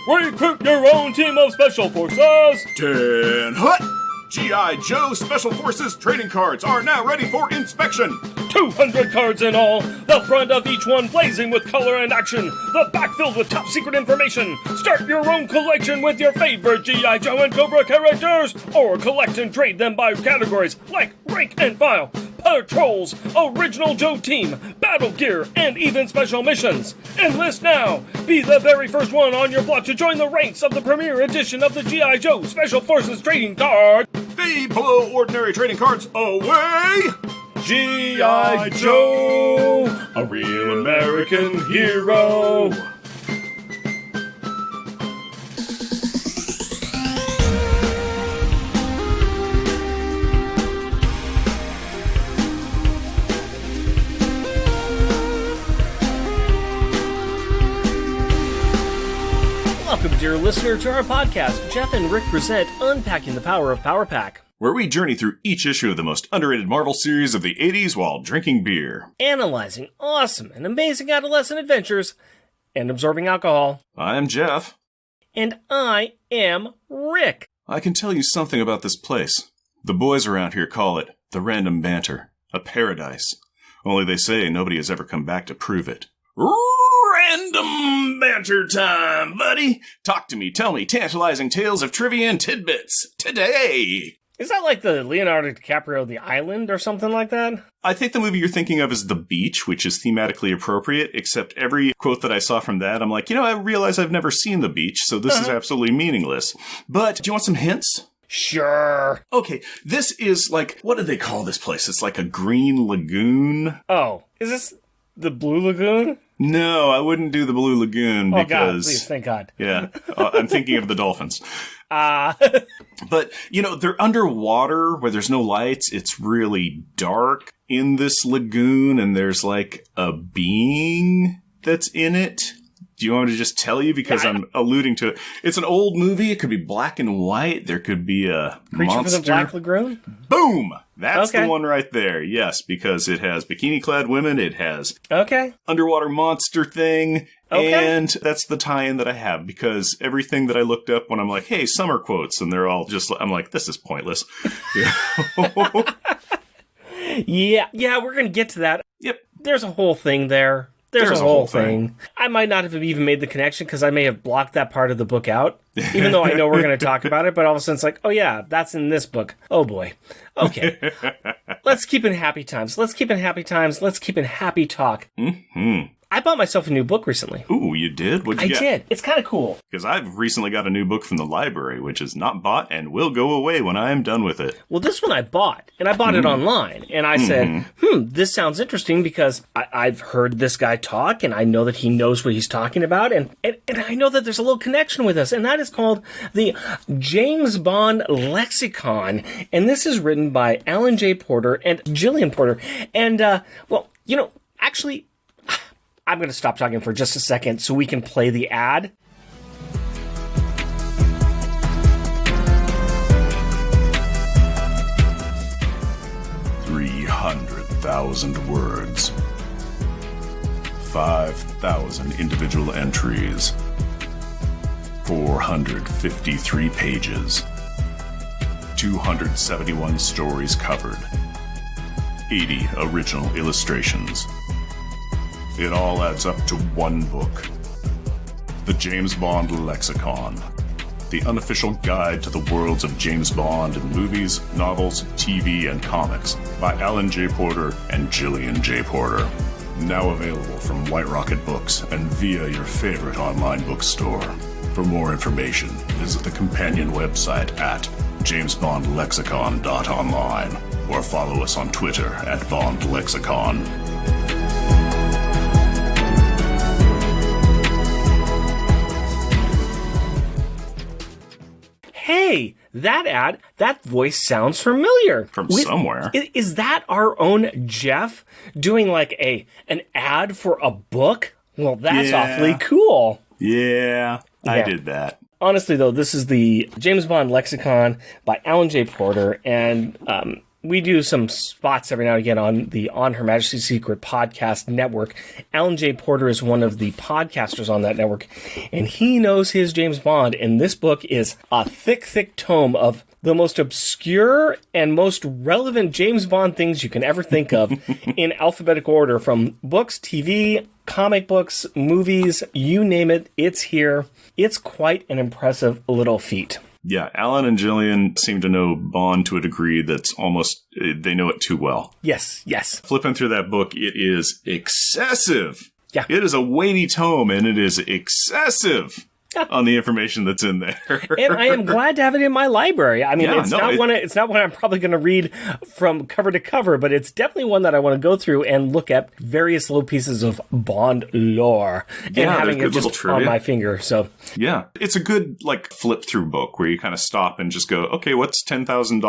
Recruit your own team of Special Forces! 10 hut! G.I. Joe Special Forces trading cards are now ready for inspection! 200 cards in all, the front of each one blazing with color and action, the back filled with top secret information. Start your own collection with your favorite G.I. Joe and Cobra characters, or collect and trade them by categories like rank and file, patrols, original Joe team, battle gear, and even special missions. Enlist now! Be the very first one on your block to join the ranks of the premier edition of the G.I. Joe Special Forces trading card. They blow ordinary trading cards away! G.I. Joe, a real American hero. Welcome, dear listener, to our podcast. Jeff and Rick present Unpacking the Power of Power Pack, where we journey through each issue of the most underrated Marvel series of the 80s while drinking beer. analyzing awesome and amazing adolescent adventures, and absorbing alcohol. I'm Jeff. And I am Rick. I can tell you something about this place. The boys around here call it the Random Banter, a paradise. Only they say nobody has ever come back to prove it. Random banter time, buddy. Talk to me, tell me tantalizing tales of trivia and tidbits today. Is that like the Leonardo DiCaprio The Island or something like that? I think the movie you're thinking of is The Beach, which is thematically appropriate, except every quote that I saw from that, I'm like, I realize I've never seen The Beach, so this is absolutely meaningless. But do you want some hints? Sure. Okay, this is like, what do they call this place? It's like a green lagoon. Oh, is this the Blue Lagoon? No, I wouldn't do the Blue Lagoon because... Oh, God, please, thank God. Yeah, I'm thinking of the dolphins. But, they're underwater where there's no lights. It's really dark in this lagoon, and there's like a being that's in it. Do you want me to just tell you? Because I'm alluding to it. It's an old movie. It could be black and white. There could be a Creature monster. from the Black Lagoon? Boom! That's Okay. the one right there. Yes, because it has bikini-clad women. It has Okay. underwater monster thing. Okay. And that's the tie-in that I have, because everything that I looked up when I'm like, hey, summer quotes, and they're all just, I'm like, this is pointless. Yeah, we're going to get to that. Yep. There's a whole thing there. There's a whole thing. I might not have even made the connection because I may have blocked that part of the book out, even though I know we're going to talk about it, but all of a sudden it's like, oh yeah, that's in this book. Oh boy. Okay. Let's keep in happy times. Let's keep in happy talk. Mm-hmm. I bought myself a new book recently. Ooh, you did? What'd you get? I did. It's kind of cool. Because I've recently got a new book from the library, which is not bought and will go away when I am done with it. Well, this one I bought, and I bought it online. And I said, this sounds interesting because I've heard this guy talk, and I know that he knows what he's talking about, and I know that there's a little connection with us, and that is called the James Bond Lexicon. And this is written by Alan J. Porter and Jillian Porter. And, actually, I'm going to stop talking for just a second so we can play the ad. $300,000 words. 5,000 individual entries. 453 pages. 271 stories covered. 80 original illustrations. It all adds up to one book. The James Bond Lexicon. The unofficial guide to the worlds of James Bond in movies, novels, TV, and comics by Alan J. Porter and Jillian J. Porter. Now available from White Rocket Books and via your favorite online bookstore. For more information, visit the companion website at jamesbondlexicon.online or follow us on Twitter at BondLexicon. Hey, that voice sounds familiar. From somewhere. Is that our own Jeff doing like an ad for a book? Well, that's awfully cool. Yeah, I did that. Honestly, though, this is the James Bond Lexicon by Alan J. Porter, and we do some spots every now and again on the On Her Majesty's Secret podcast network. Alan J. Porter is one of the podcasters on that network, and he knows his James Bond, and this book is a thick, thick tome of the most obscure and most relevant James Bond things you can ever think of in alphabetical order, from books, TV, comic books, movies, you name it, it's here. It's quite an impressive little feat. Yeah, Alan and Jillian seem to know Bond to a degree that's almost, they know it too well. Yes, yes. Flipping through that book, it is excessive. Yeah. It is a weighty tome, and it is excessive on the information that's in there. And I am glad to have it in my library. I mean, it's not one I'm probably going to read from cover to cover, but it's definitely one that I want to go through and look at various little pieces of Bond lore and having it just on my finger. So yeah, it's a good flip through book where you kind of stop and just go, okay, what's $10,000?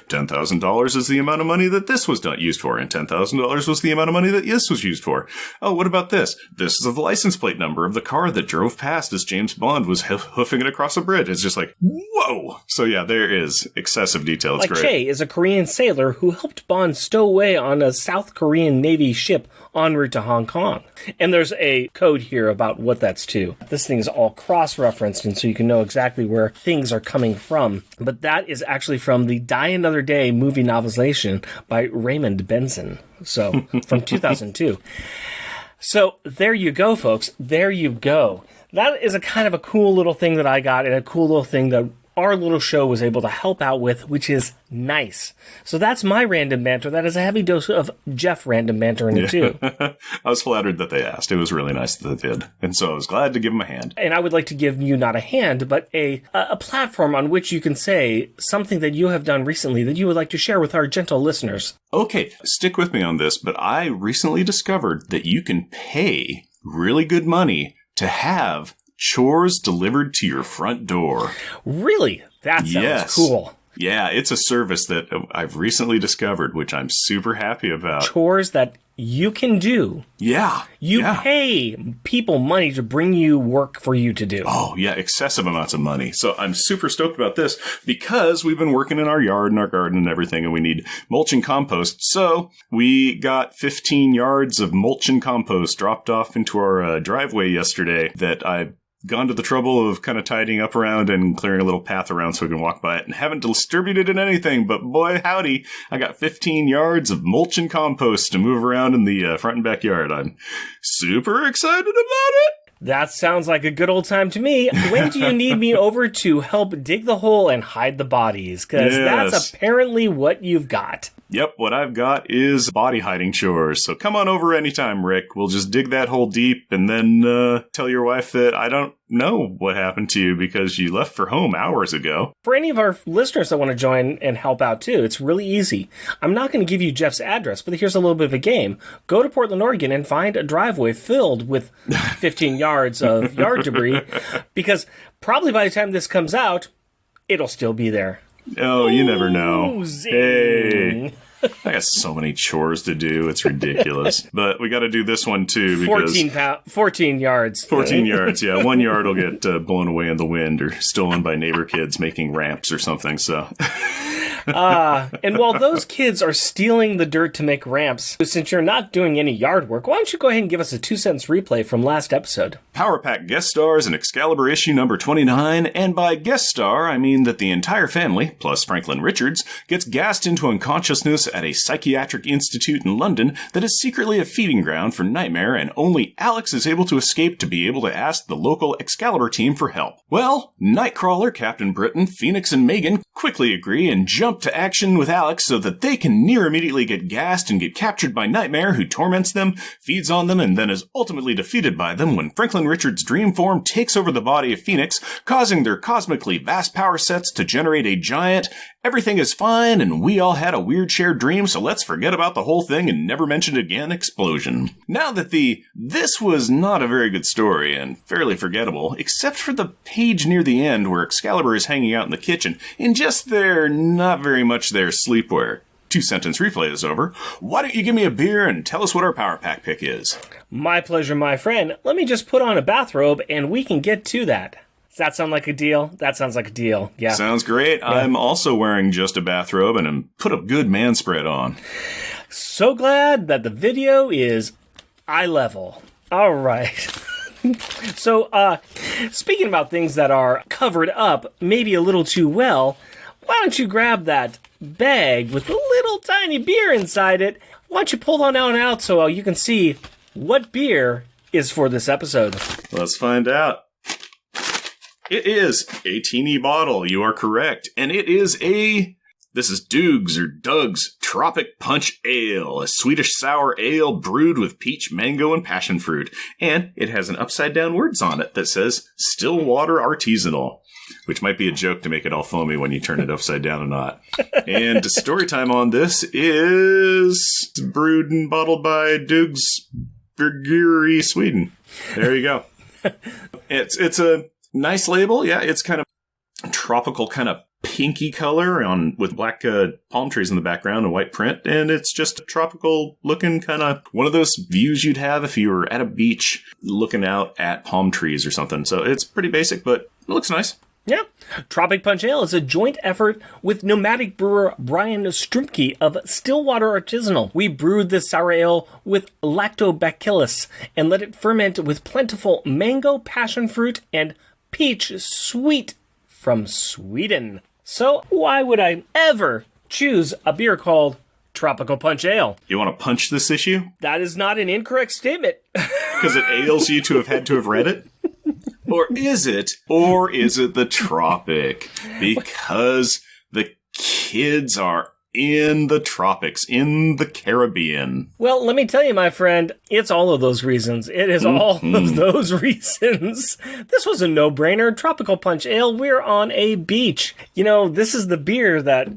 $10,000 is the amount of money that this was used for, and $10,000 was the amount of money that this was used for. Oh, what about this? This is the license plate number of the car that drove past as James Bond was hoofing it across a bridge. It's just like, whoa! So yeah, there is excessive detail. It's great. Che is a Korean sailor who helped Bond stow away on a South Korean Navy ship en route to Hong Kong. And there's a code here about what that's to. This thing is all cross-referenced, and so you can know exactly where things are coming from. But that is actually from the Die Another Day movie novelization by Raymond Benson. So, from 2002. So, there you go, folks. There you go. That is a kind of a cool little thing that I got, and a cool little thing that our little show was able to help out with, which is nice. So that's my random banter. That is a heavy dose of Jeff random banter in it, too. I was flattered that they asked. It was really nice that they did. And so I was glad to give them a hand. And I would like to give you not a hand, but a platform on which you can say something that you have done recently that you would like to share with our gentle listeners. Okay, stick with me on this, but I recently discovered that you can pay really good money to have chores delivered to your front door. Really? That sounds cool. Yeah, it's a service that I've recently discovered, which I'm super happy about. Chores that you can do. Yeah. You pay people money to bring you work for you to do. Oh, yeah, excessive amounts of money. So I'm super stoked about this because we've been working in our yard and our garden and everything, and we need mulch and compost. So we got 15 yards of mulch and compost dropped off into our driveway yesterday that I gone to the trouble of kind of tidying up around and clearing a little path around so we can walk by it, and haven't distributed in anything, but boy howdy, I got 15 yards of mulch and compost to move around in the front and backyard. I'm super excited about it. That sounds like a good old time to me. When do you need me over to help dig the hole and hide the bodies? Because that's apparently what you've got. Yep, what I've got is body hiding chores. So come on over anytime, Rick. We'll just dig that hole deep and then tell your wife that I don't know what happened to you because you left for home hours ago. For any of our listeners that want to join and help out too, it's really easy. I'm not going to give you Jeff's address, but here's a little bit of a game. Go to Portland, Oregon and find a driveway filled with 15 yards of yard debris, because probably by the time this comes out, it'll still be there. Oh, you never know. Zing. Hey, I got so many chores to do. It's ridiculous. But we got to do this one, too. Because 14 yards. 14 yards, yeah. 1 yard will get blown away in the wind or stolen by neighbor kids making ramps or something, so... And while those kids are stealing the dirt to make ramps, since you're not doing any yard work, why don't you go ahead and give us a 2-sentence replay from last episode? Power Pack guest stars in Excalibur issue number 29, and by guest star, I mean that the entire family, plus Franklin Richards, gets gassed into unconsciousness at a psychiatric institute in London that is secretly a feeding ground for Nightmare, and only Alex is able to escape to be able to ask the local Excalibur team for help. Well, Nightcrawler, Captain Britain, Phoenix, and Megan quickly agree and jump to action with Alex so that they can near immediately get gassed and get captured by Nightmare, who torments them, feeds on them, and then is ultimately defeated by them when Franklin Richards' dream form takes over the body of Phoenix, causing their cosmically vast power sets to generate a giant "everything is fine and we all had a weird shared dream, so let's forget about the whole thing and never mention it again" explosion. Now that this was not a very good story and fairly forgettable, except for the page near the end where Excalibur is hanging out in the kitchen in just their not very much their sleepwear. 2-sentence replay is over. Why don't you give me a beer and tell us what our Power Pack pick is? My pleasure, my friend. Let me just put on a bathrobe and we can get to that. Does that sound like a deal? That sounds like a deal. Yeah. Sounds great. Yeah. I'm also wearing just a bathrobe and I'm put a good man spread on. So glad that the video is eye level. All right. So, speaking about things that are covered up maybe a little too well, why don't you grab that bag with a little tiny beer inside it? Why don't you pull that on out so you can see what beer is for this episode? Let's find out. It is a teeny bottle, you are correct. And it is this is Doug's or Doug's Tropic Punch Ale, a Swedish sour ale brewed with peach, mango, and passion fruit. And it has an upside-down words on it that says Stillwater Artisanal, which might be a joke to make it all foamy when you turn it upside down or not. And the story time on this is brewed and bottled by Doug's Brewery, Sweden. There you go. It's a nice label. Yeah, it's kind of tropical, kind of pinky color with black palm trees in the background and white print, and it's just a tropical looking kind of one of those views you'd have if you were at a beach looking out at palm trees or something. So it's pretty basic, but it looks nice. Yeah. Tropic Punch Ale is a joint effort with nomadic brewer Brian Strumke of Stillwater Artisanal. We brewed this sour ale with lactobacillus and let it ferment with plentiful mango, passion fruit, and peach sweet from Sweden. So why would I ever choose a beer called Tropical Punch Ale? You want to punch this issue? That is not an incorrect statement. Because it ails you to have read it? Or is it the tropic? Because the kids are in the tropics, in the Caribbean. Well, let me tell you, my friend, it's all of those reasons. It is all of those reasons. This was a no-brainer. Tropical Punch Ale, we're on a beach. You know, this is the beer that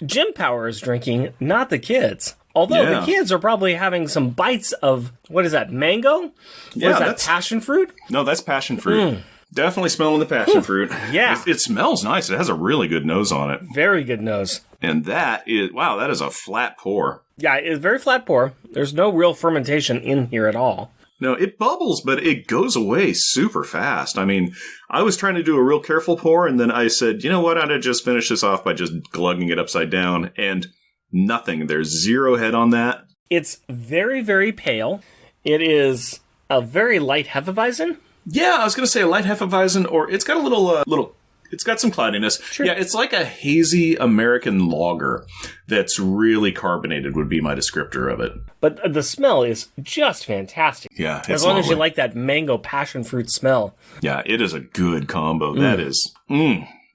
Jim Power is drinking, not the kids. Although the kids are probably having some bites of, what is that, mango? Yeah, what is that, passion fruit? No, that's passion fruit. Definitely smelling the passion fruit. Yeah. It smells nice. It has a really good nose on it. Very good nose. And that is a flat pour. Yeah, it's very flat pour. There's no real fermentation in here at all. No, it bubbles, but it goes away super fast. I mean, I was trying to do a real careful pour, and then I said, you know what, I'd just finish this off by just glugging it upside down, and nothing. There's zero head on that. It's very, very pale. It is a very light Hefeweizen. Yeah, I was going to say a light Hefeweizen, or it's got a little, it's got some cloudiness. Sure. Yeah, it's like a hazy American lager that's really carbonated would be my descriptor of it. But the smell is just fantastic. Yeah, it's as long as you lovely. like that mango passion fruit smell. Yeah, it is a good combo. That is,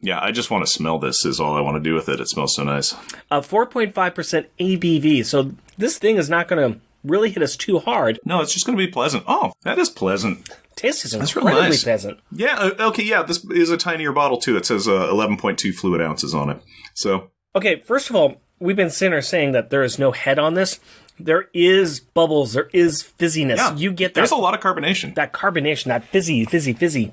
yeah, I just want to smell this is all I want to do with it. It smells so nice. 4.5% ABV. So this thing is not going to really hit us too hard. No, it's just going to be pleasant. Oh, that is pleasant. Taste is That's incredibly really nice. pleasant. Yeah, okay, yeah, this is a tinier bottle, too. It says 11.2 fluid ounces on it. So, Okay, first of all, we've been saying that there is no head on this. There is bubbles. There is fizziness. yeah, You get that. there's a lot of carbonation. That carbonation, that fizzy.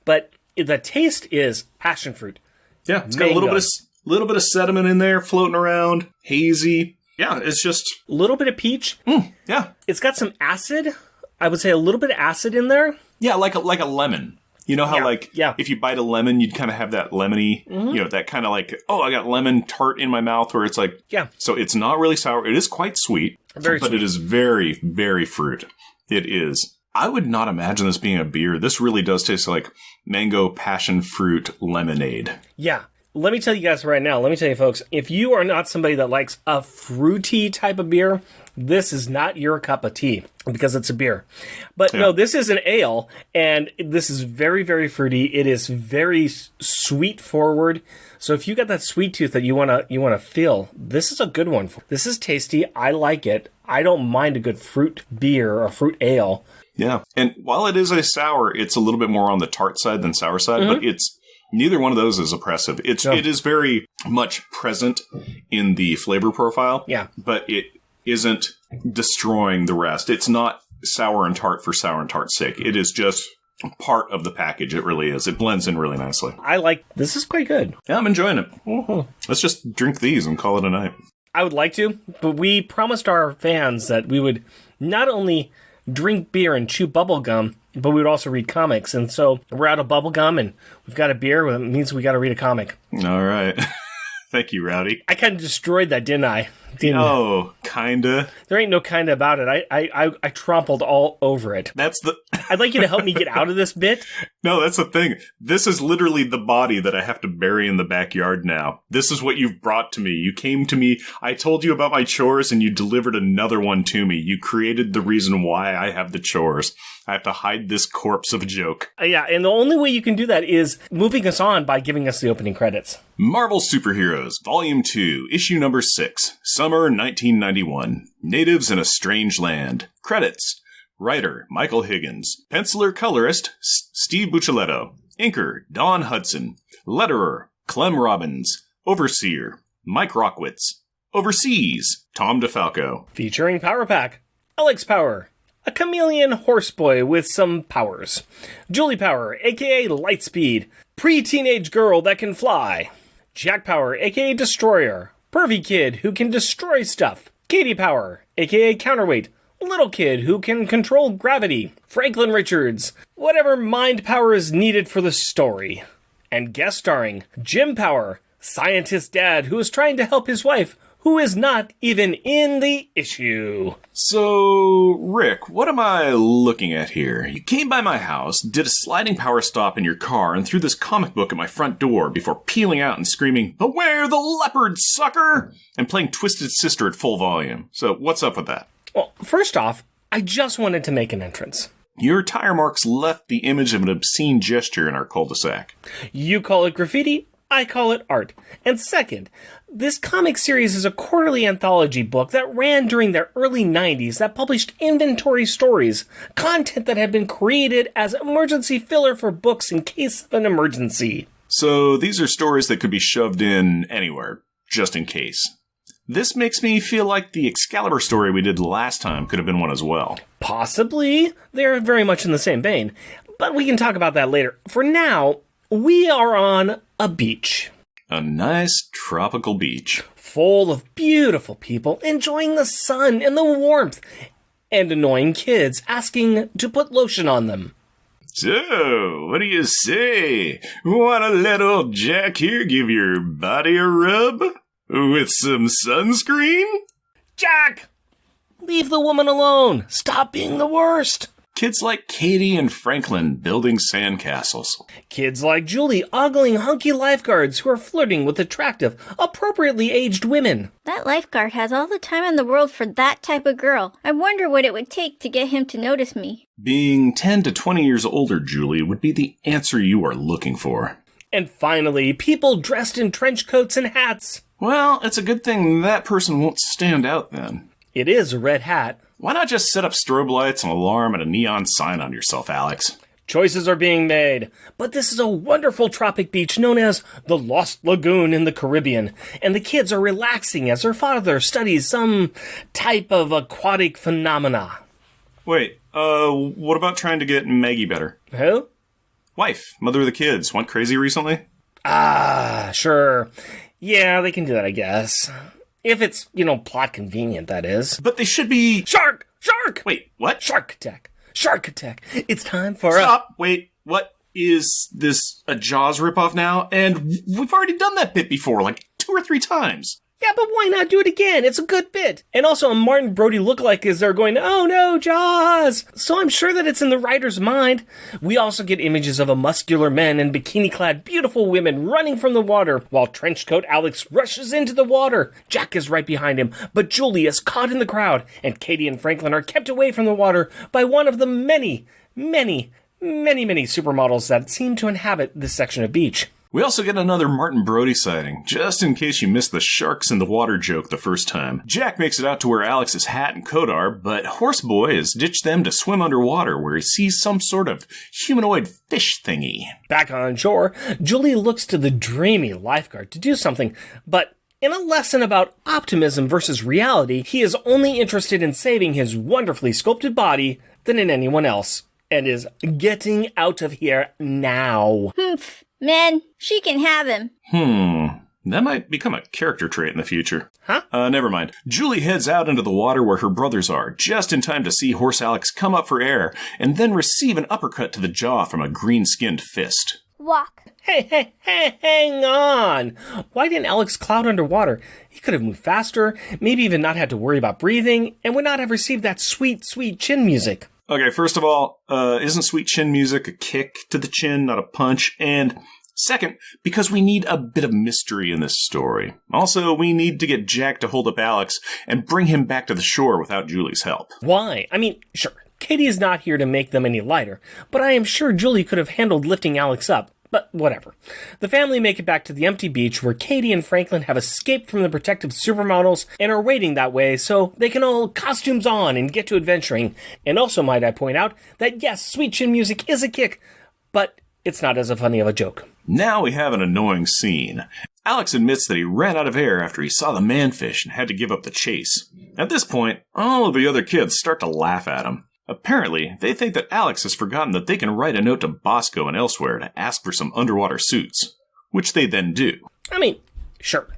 But the taste is passion fruit. Yeah, it's got a little bit of sediment in there floating around, hazy. Yeah, it's just A little bit of peach. yeah, It's got some acid. I would say a little bit of acid in there. yeah, like a lemon. You know how if you bite a lemon, you'd kind of have that lemony, that kind of like, oh, I got lemon tart in my mouth, where it's like, Yeah. So it's not really sour. It is quite sweet, Very but sweet. it is very, very fruit. It is. I would not imagine this being a beer. This really does taste like mango passion fruit lemonade. Yeah. Let me tell you guys right now, folks, if you are not somebody that likes a fruity type of beer, this is not your cup of tea because it's a beer. But no, this is an ale, and this is very, very fruity. It is very sweet forward. So if you got that sweet tooth that you wanna feel, this is a good one. This is tasty. I like it. I don't mind a good fruit beer or fruit ale. Yeah. And while it is a sour, it's a little bit more on the tart side than sour side, but it's neither one of those is oppressive. It is very much present in the flavor profile. Yeah. But it isn't destroying the rest. It's not sour and tart for sour and tart's sake. It is just part of the package. It really is. It blends in really nicely. I like this. Is quite good. Yeah, I'm enjoying it. Let's just drink these and call it a night. I would like to, but we promised our fans that we would not only drink beer and chew bubble gum, but we would also read comics. And so we're out of bubble gum and we've got a beer. It means we got to read a comic. All right. Thank you, Rowdy. I kind of destroyed that, didn't I? Oh, kinda. There ain't no kinda about it. I trampled all over it. That's the... I'd like you to help me get out of this bit. No, that's the thing. This is literally the body that I have to bury in the backyard now. This is what you've brought to me. You came to me, I told you about my chores, and you delivered another one to me. You created the reason why I have the chores. I have to hide this corpse of a joke. Yeah, and the only way you can do that is moving us on by giving us the opening credits. Marvel Superheroes, Volume 2, Issue Number 6, Summer 1991. Natives in a Strange Land. Credits. Writer, Michael Higgins. Penciler colorist, Steve Buccellato. Inker, Don Hudson. Letterer, Clem Robbins. Overseer, Mike Rockwitz. Overseas, Tom DeFalco. Featuring Power Pack, Alex Power, a chameleon horseboy with some powers. Julie Power, aka Lightspeed, pre-teenage girl that can fly. Jack Power, aka Destroyer, pervy kid who can destroy stuff. Katie Power, aka Counterweight, little kid who can control gravity. Franklin Richards, whatever mind power is needed for the story. And guest starring Jim Power, scientist dad who is trying to help his wife, who is not even in the issue. So, Rick, what am I looking at here? You came by my house, did a sliding power stop in your car, and threw this comic book at my front door before peeling out and screaming, "Beware the leopard, sucker!" and playing Twisted Sister at full volume. So, what's up with that? Well, first off, I just wanted to make an entrance. Your tire marks left the image of an obscene gesture in our cul-de-sac. You call it graffiti, I call it art. And second, this comic series is a quarterly anthology book that ran during the early 90s that published inventory stories, content that had been created as emergency filler for books in case of an emergency. So these are stories that could be shoved in anywhere, just in case. This makes me feel like the Excalibur story we did last time could have been one as well. Possibly. They're very much in the same vein. But we can talk about that later. For now, we are on a beach. A nice tropical beach. Full of beautiful people enjoying the sun and the warmth. And annoying kids asking to put lotion on them. So, what do you say? Wanna let old Jack here give your body a rub? With some sunscreen? Jack! Leave the woman alone. Stop being the worst. Kids like Katie and Franklin building sandcastles. Kids like Julie ogling hunky lifeguards who are flirting with attractive, appropriately aged women. That lifeguard has all the time in the world for that type of girl. I wonder what it would take to get him to notice me. Being 10 to 20 years older, Julie, would be the answer you are looking for. And finally, people dressed in trench coats and hats. Well, it's a good thing that person won't stand out then. It is a red hat. Why not just set up strobe lights, an alarm, and a neon sign on yourself, Alex? Choices are being made, but this is a wonderful tropic beach known as the Lost Lagoon in the Caribbean, and the kids are relaxing as their father studies some type of aquatic phenomena. Wait, what about trying to get Maggie better? Who? Wife, mother of the kids, went crazy recently? Ah, sure. Yeah, they can do that, I guess. If it's, plot convenient, that is. But they should be... Shark! Shark! Wait, what? Shark attack! Shark attack! It's time for Stop! Wait, what? Is this a Jaws ripoff now? And we've already done that bit before, like 2 or 3 times. Yeah, but why not do it again? It's a good bit. And also, a Martin Brody lookalike is there going, "Oh no, Jaws!" So I'm sure that it's in the writer's mind. We also get images of a muscular men and bikini-clad beautiful women running from the water, while trenchcoat Alex rushes into the water. Jack is right behind him, but Julie is caught in the crowd, and Katie and Franklin are kept away from the water by one of the many supermodels that seem to inhabit this section of beach. We also get another Martin Brody sighting, just in case you missed the sharks in the water joke the first time. Jack makes it out to where Alex's hat and coat are, but Horseboy has ditched them to swim underwater where he sees some sort of humanoid fish thingy. Back on shore, Julie looks to the dreamy lifeguard to do something, but in a lesson about optimism versus reality, he is only interested in saving his wonderfully sculpted body than in anyone else, and is getting out of here now. Man, she can have him. That might become a character trait in the future. Huh? Never mind. Julie heads out into the water where her brothers are, just in time to see Horse Alex come up for air, and then receive an uppercut to the jaw from a green-skinned fist. Walk. Hey, hang on! Why didn't Alex cloud underwater? He could have moved faster, maybe even not had to worry about breathing, and would not have received that sweet, sweet chin music. Okay, first of all, isn't sweet chin music a kick to the chin, not a punch? And second, because we need a bit of mystery in this story. Also, we need to get Jack to hold up Alex and bring him back to the shore without Julie's help. Why? I mean, sure, Katie is not here to make them any lighter, but I am sure Julie could have handled lifting Alex up. But whatever. The family make it back to the empty beach where Katie and Franklin have escaped from the protective supermodels and are waiting that way so they can all costumes on and get to adventuring. And also might I point out that yes, sweet chin music is a kick, but it's not as funny of a joke. Now we have an annoying scene. Alex admits that he ran out of air after he saw the manfish and had to give up the chase. At this point, all of the other kids start to laugh at him. Apparently, they think that Alex has forgotten that they can write a note to Bosco and elsewhere to ask for some underwater suits, which they then do. I mean, sure.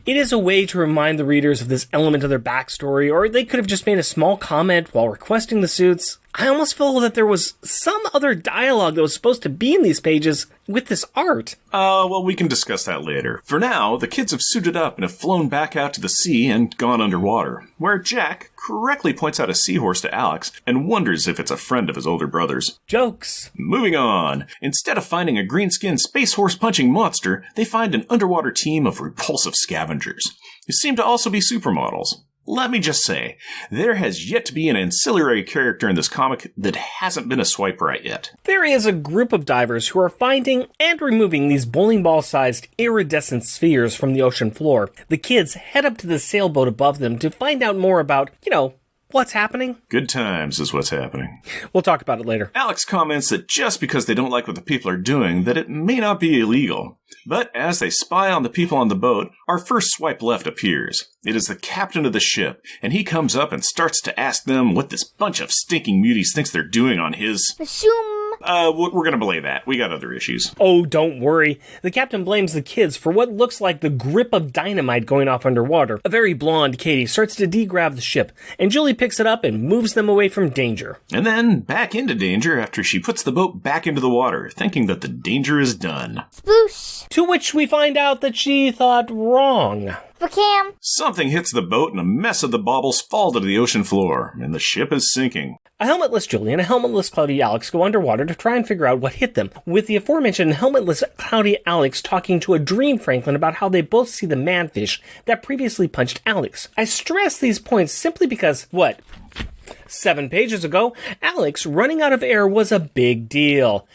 It is a way to remind the readers of this element of their backstory, or they could have just made a small comment while requesting the suits. I almost feel that there was some other dialogue that was supposed to be in these pages with this art. Well, we can discuss that later. For now, the kids have suited up and have flown back out to the sea and gone underwater, where Jack correctly points out a seahorse to Alex and wonders if it's a friend of his older brother's. Jokes. Moving on. Instead of finding a green-skinned space horse-punching monster, they find an underwater team of repulsive scavengers, who seem to also be supermodels. Let me just say, there has yet to be an ancillary character in this comic that hasn't been a swipe right yet. There is a group of divers who are finding and removing these bowling ball-sized iridescent spheres from the ocean floor. The kids head up to the sailboat above them to find out more about, what's happening? Good times is what's happening. We'll talk about it later. Alex comments that just because they don't like what the people are doing, that it may not be illegal. But as they spy on the people on the boat, our first swipe left appears. It is the captain of the ship, and he comes up and starts to ask them what this bunch of stinking muties thinks they're doing on his... We're gonna belay that. We got other issues. Oh, don't worry. The captain blames the kids for what looks like the grip of dynamite going off underwater. A very blonde Katie starts to degrav the ship, and Julie picks it up and moves them away from danger. And then back into danger after she puts the boat back into the water, thinking that the danger is done. Sploosh. To which we find out that she thought wrong. For Cam. Something hits the boat and a mess of the baubles fall to the ocean floor, and the ship is sinking. A helmetless Julie and a helmetless Cloudy Alex go underwater to try and figure out what hit them, with the aforementioned helmetless Cloudy Alex talking to a dream Franklin about how they both see the manfish that previously punched Alex. I stress these points simply because, 7 pages ago, Alex running out of air was a big deal.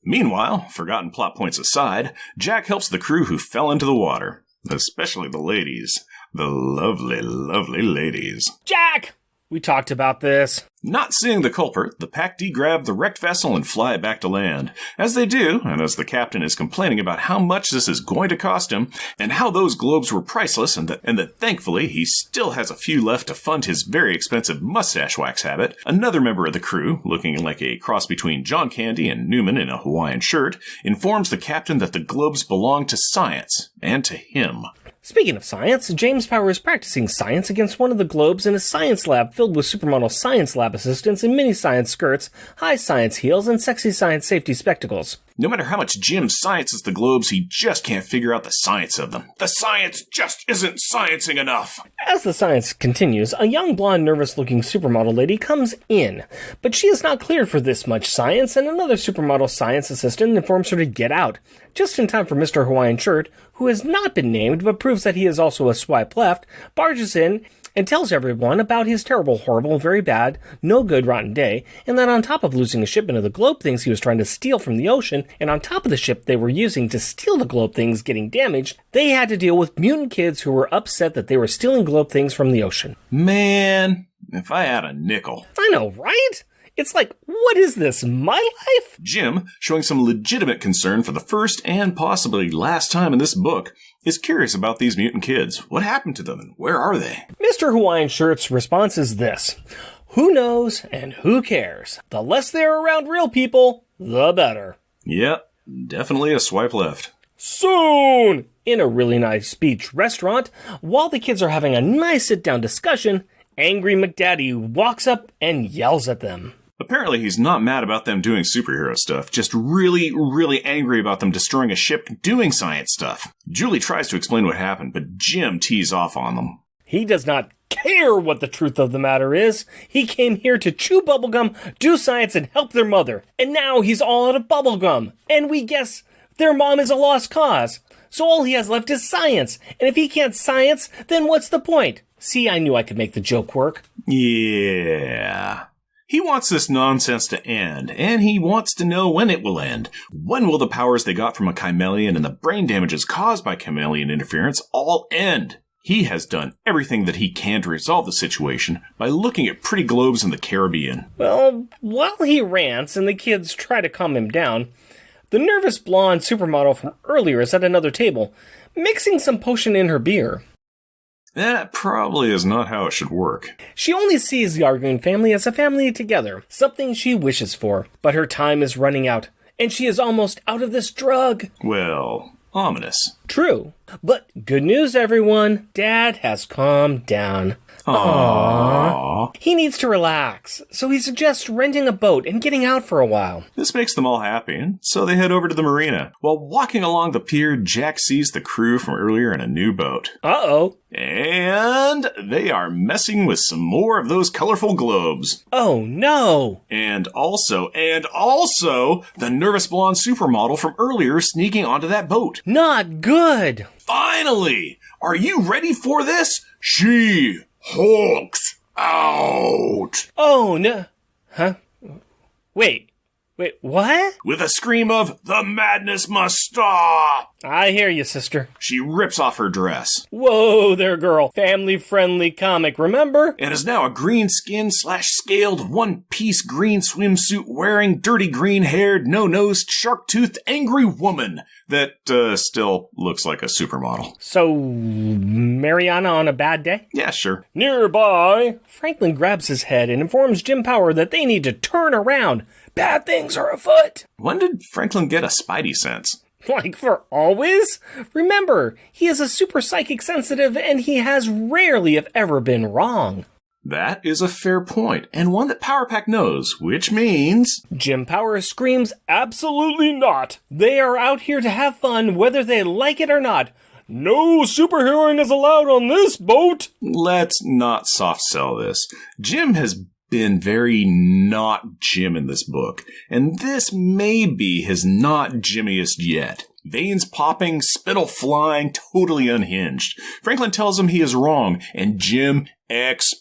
Meanwhile, forgotten plot points aside, Jack helps the crew who fell into the water, especially the ladies. The lovely, lovely ladies. Jack! We talked about this. Not seeing the culprit, the pack degrab the wrecked vessel and fly it back to land. As they do, and as the captain is complaining about how much this is going to cost him, and how those globes were priceless, and that thankfully he still has a few left to fund his very expensive mustache wax habit, another member of the crew, looking like a cross between John Candy and Newman in a Hawaiian shirt, informs the captain that the globes belong to science, and to him. Speaking of science, James Power is practicing science against one of the globes in a science lab filled with supermodel science lab assistants in mini science skirts, high science heels, and sexy science safety spectacles. No matter how much Jim sciences the globes, he just can't figure out the science of them. The science just isn't sciencing enough. As the science continues, a young blonde nervous-looking supermodel lady comes in, but she is not cleared for this much science, and another supermodel science assistant informs her to get out, just in time for Mr. Hawaiian Shirt, who has not been named but proves that he is also a swipe left, barges in and tells everyone about his terrible, horrible, very bad, no good, rotten day, and that on top of losing a shipment of the globe things he was trying to steal from the ocean, and on top of the ship they were using to steal the globe things getting damaged, they had to deal with mutant kids who were upset that they were stealing globe things from the ocean. Man, if I had a nickel. I know, right? It's like, what is this, my life? Jim, showing some legitimate concern for the first and possibly last time in this book, is curious about these mutant kids. What happened to them and where are they? Mr. Hawaiian Shirt's response is this: who knows and who cares? The less they're around real people, the better. Yep, definitely a swipe left. soon! In a really nice beach restaurant, while the kids are having a nice sit-down discussion, angry McDaddy walks up and yells at them. Apparently he's not mad about them doing superhero stuff, just really, really angry about them destroying a ship doing science stuff. Julie tries to explain what happened, but Jim tees off on them. He does not care what the truth of the matter is. He came here to chew bubblegum, do science, and help their mother. And now he's all out of bubblegum. And we guess their mom is a lost cause. So all he has left is science. And if he can't science, then what's the point? See, I knew I could make the joke work. Yeah. He wants this nonsense to end, and he wants to know when it will end. When will the powers they got from a chameleon and the brain damages caused by chameleon interference all end? He has done everything that he can to resolve the situation by looking at pretty globes in the Caribbean. Well, while he rants and the kids try to calm him down, the nervous blonde supermodel from earlier is at another table, mixing some potion in her beer. That probably is not how it should work. She only sees the Argoon family as a family together, something she wishes for. But her time is running out, and she is almost out of this drug. Well, ominous. True. But good news, everyone. Dad has calmed down. Aww. He needs to relax, so he suggests renting a boat and getting out for a while. This makes them all happy, and so they head over to the marina. While walking along the pier, Jack sees the crew from earlier in a new boat. Uh-oh. And they are messing with some more of those colorful globes. Oh, no. And also, the nervous blonde supermodel from earlier sneaking onto that boat. Not good. Finally! Are you ready for this? She hulks out. Oh, no. Huh? Wait, what? With a scream of, "The madness must stop!" I hear you, sister. She rips off her dress. Whoa there, girl. Family-friendly comic, remember? And is now a green-skinned/scaled, one-piece green swimsuit-wearing, dirty green-haired, no-nosed, shark-toothed, angry woman that still looks like a supermodel. So, Mariana on a bad day? Yeah, sure. Nearby, Franklin grabs his head and informs Jim Power that they need to turn around. Bad things are afoot. When did Franklin get a spidey sense? Like for always? Remember, he is a super psychic sensitive and he has rarely if ever been wrong. That is a fair point, and one that Power Pack knows, which means... Jim Power screams, absolutely not. They are out here to have fun whether they like it or not. No superheroing is allowed on this boat. Let's not soft sell this. Jim has been very not Jim in this book, and this may be his not Jimmiest yet. Veins popping, spittle flying, totally unhinged. Franklin tells him he is wrong, and Jim explodes.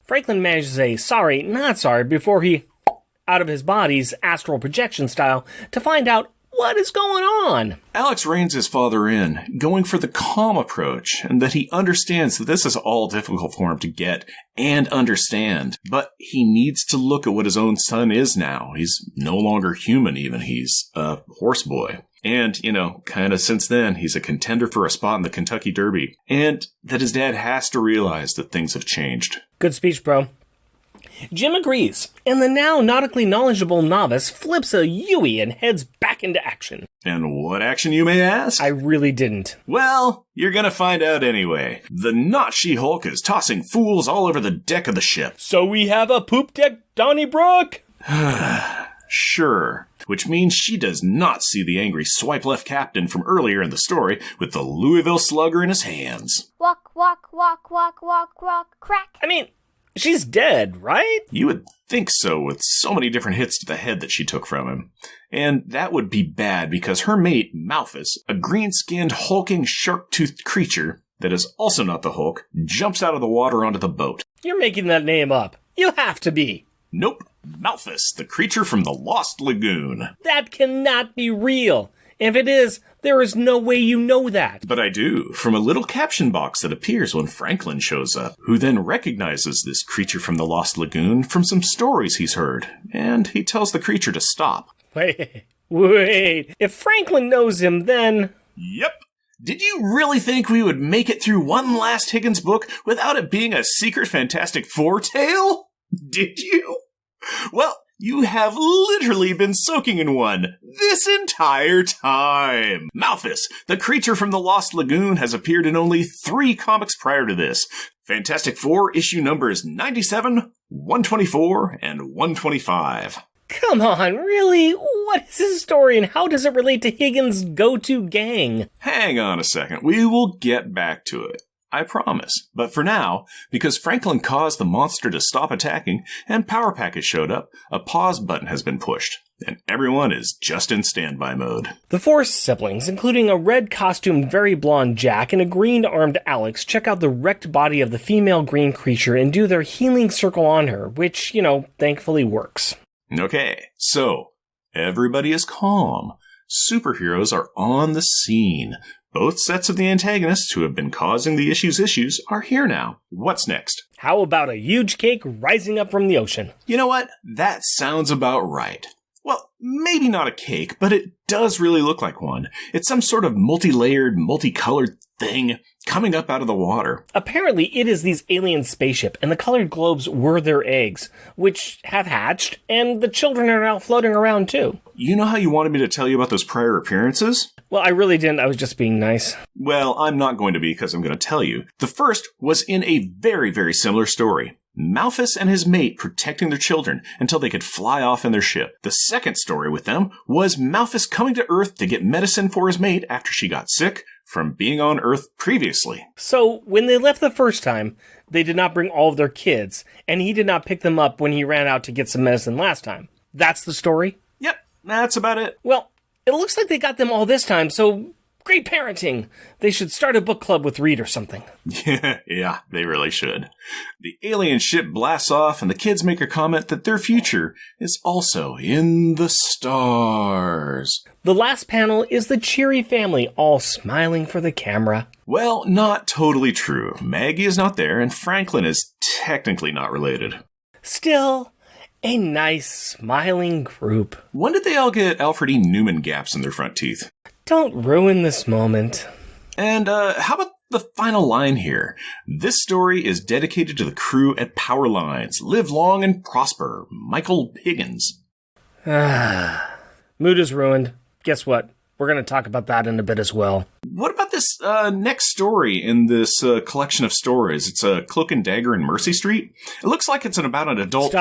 Franklin manages a sorry, not sorry before he out of his body's astral projection style to find out what is going on. Alex reins his father in, going for the calm approach, and that he understands that this is all difficult for him to get and understand. But he needs to look at what his own son is now. He's no longer human even. He's a horse boy. And, kind of since then, he's a contender for a spot in the Kentucky Derby. And that his dad has to realize that things have changed. Good speech, bro. Jim agrees, and the now nautically knowledgeable novice flips a Yui and heads back into action. And what action, you may ask? I really didn't. Well, you're gonna find out anyway. The not She-Hulk is tossing fools all over the deck of the ship. So we have a poop deck Donnybrook? Sure. Which means she does not see the angry swipe left captain from earlier in the story with the Louisville Slugger in his hands. Walk, walk, walk, walk, walk, walk, crack. I mean, she's dead, right? You would think so with so many different hits to the head that she took from him. And that would be bad because her mate, Mowfus, a green-skinned, hulking, shark-toothed creature that is also not the Hulk, jumps out of the water onto the boat. You're making that name up. You have to be. Nope. Mowfus, the creature from the Lost Lagoon. That cannot be real. If it is, there is no way you know that. But I do, from a little caption box that appears when Franklin shows up, who then recognizes this creature from the Lost Lagoon from some stories he's heard, and he tells the creature to stop. Wait. If Franklin knows him, then... Yep. Did you really think we would make it through one last Higgins book without it being a secret Fantastic Four tale? Did you? Well, You have literally been soaking in one this entire time. Mowfus, the creature from the Lost Lagoon, has appeared in only 3 comics prior to this. Fantastic Four issue numbers 97, 124, and 125. Come on, really? What is this story and how does it relate to Higgins' go-to gang? Hang on a second, we will get back to it. I promise. But for now, because Franklin caused the monster to stop attacking and Power Pack has showed up, a pause button has been pushed, and everyone is just in standby mode. The 4 siblings, including a red-costumed, very blonde Jack and a green-armed Alex, check out the wrecked body of the female green creature and do their healing circle on her, which, thankfully works. Okay, so everybody is calm. Superheroes are on the scene. Both sets of the antagonists who have been causing the issues are here now. What's next? How about a huge cake rising up from the ocean? You know what? That sounds about right. Well, maybe not a cake, but it does really look like one. It's some sort of multi-layered, multicolored thing coming up out of the water. Apparently, it is these alien spaceship, and the colored globes were their eggs, which have hatched, and the children are now floating around too. You know how you wanted me to tell you about those prior appearances? Well, I really didn't. I was just being nice. Well, I'm not going to be because I'm going to tell you. The first was in a very, very similar story. Mowfus and his mate protecting their children until they could fly off in their ship. The second story with them was Mowfus coming to Earth to get medicine for his mate after she got sick from being on Earth previously. So, when they left the first time, they did not bring all of their kids, and he did not pick them up when he ran out to get some medicine last time. That's the story? Yep, that's about it. Well, it looks like they got them all this time, so great parenting. They should start a book club with Reed or something. Yeah, they really should. The alien ship blasts off, and the kids make a comment that their future is also in the stars. The last panel is the cheery family, all smiling for the camera. Well, not totally true. Maggie is not there, and Franklin is technically not related. Still, a nice, smiling group. When did they all get Alfred E. Newman gaps in their front teeth? Don't ruin this moment. And how about the final line here? This story is dedicated to the crew at Power Lines. Live long and prosper. Michael Higgins. Mood is ruined. Guess what? We're going to talk about that in a bit as well. What about this next story in this collection of stories? It's a Cloak and Dagger in Mercy Street. It looks like it's about an adult...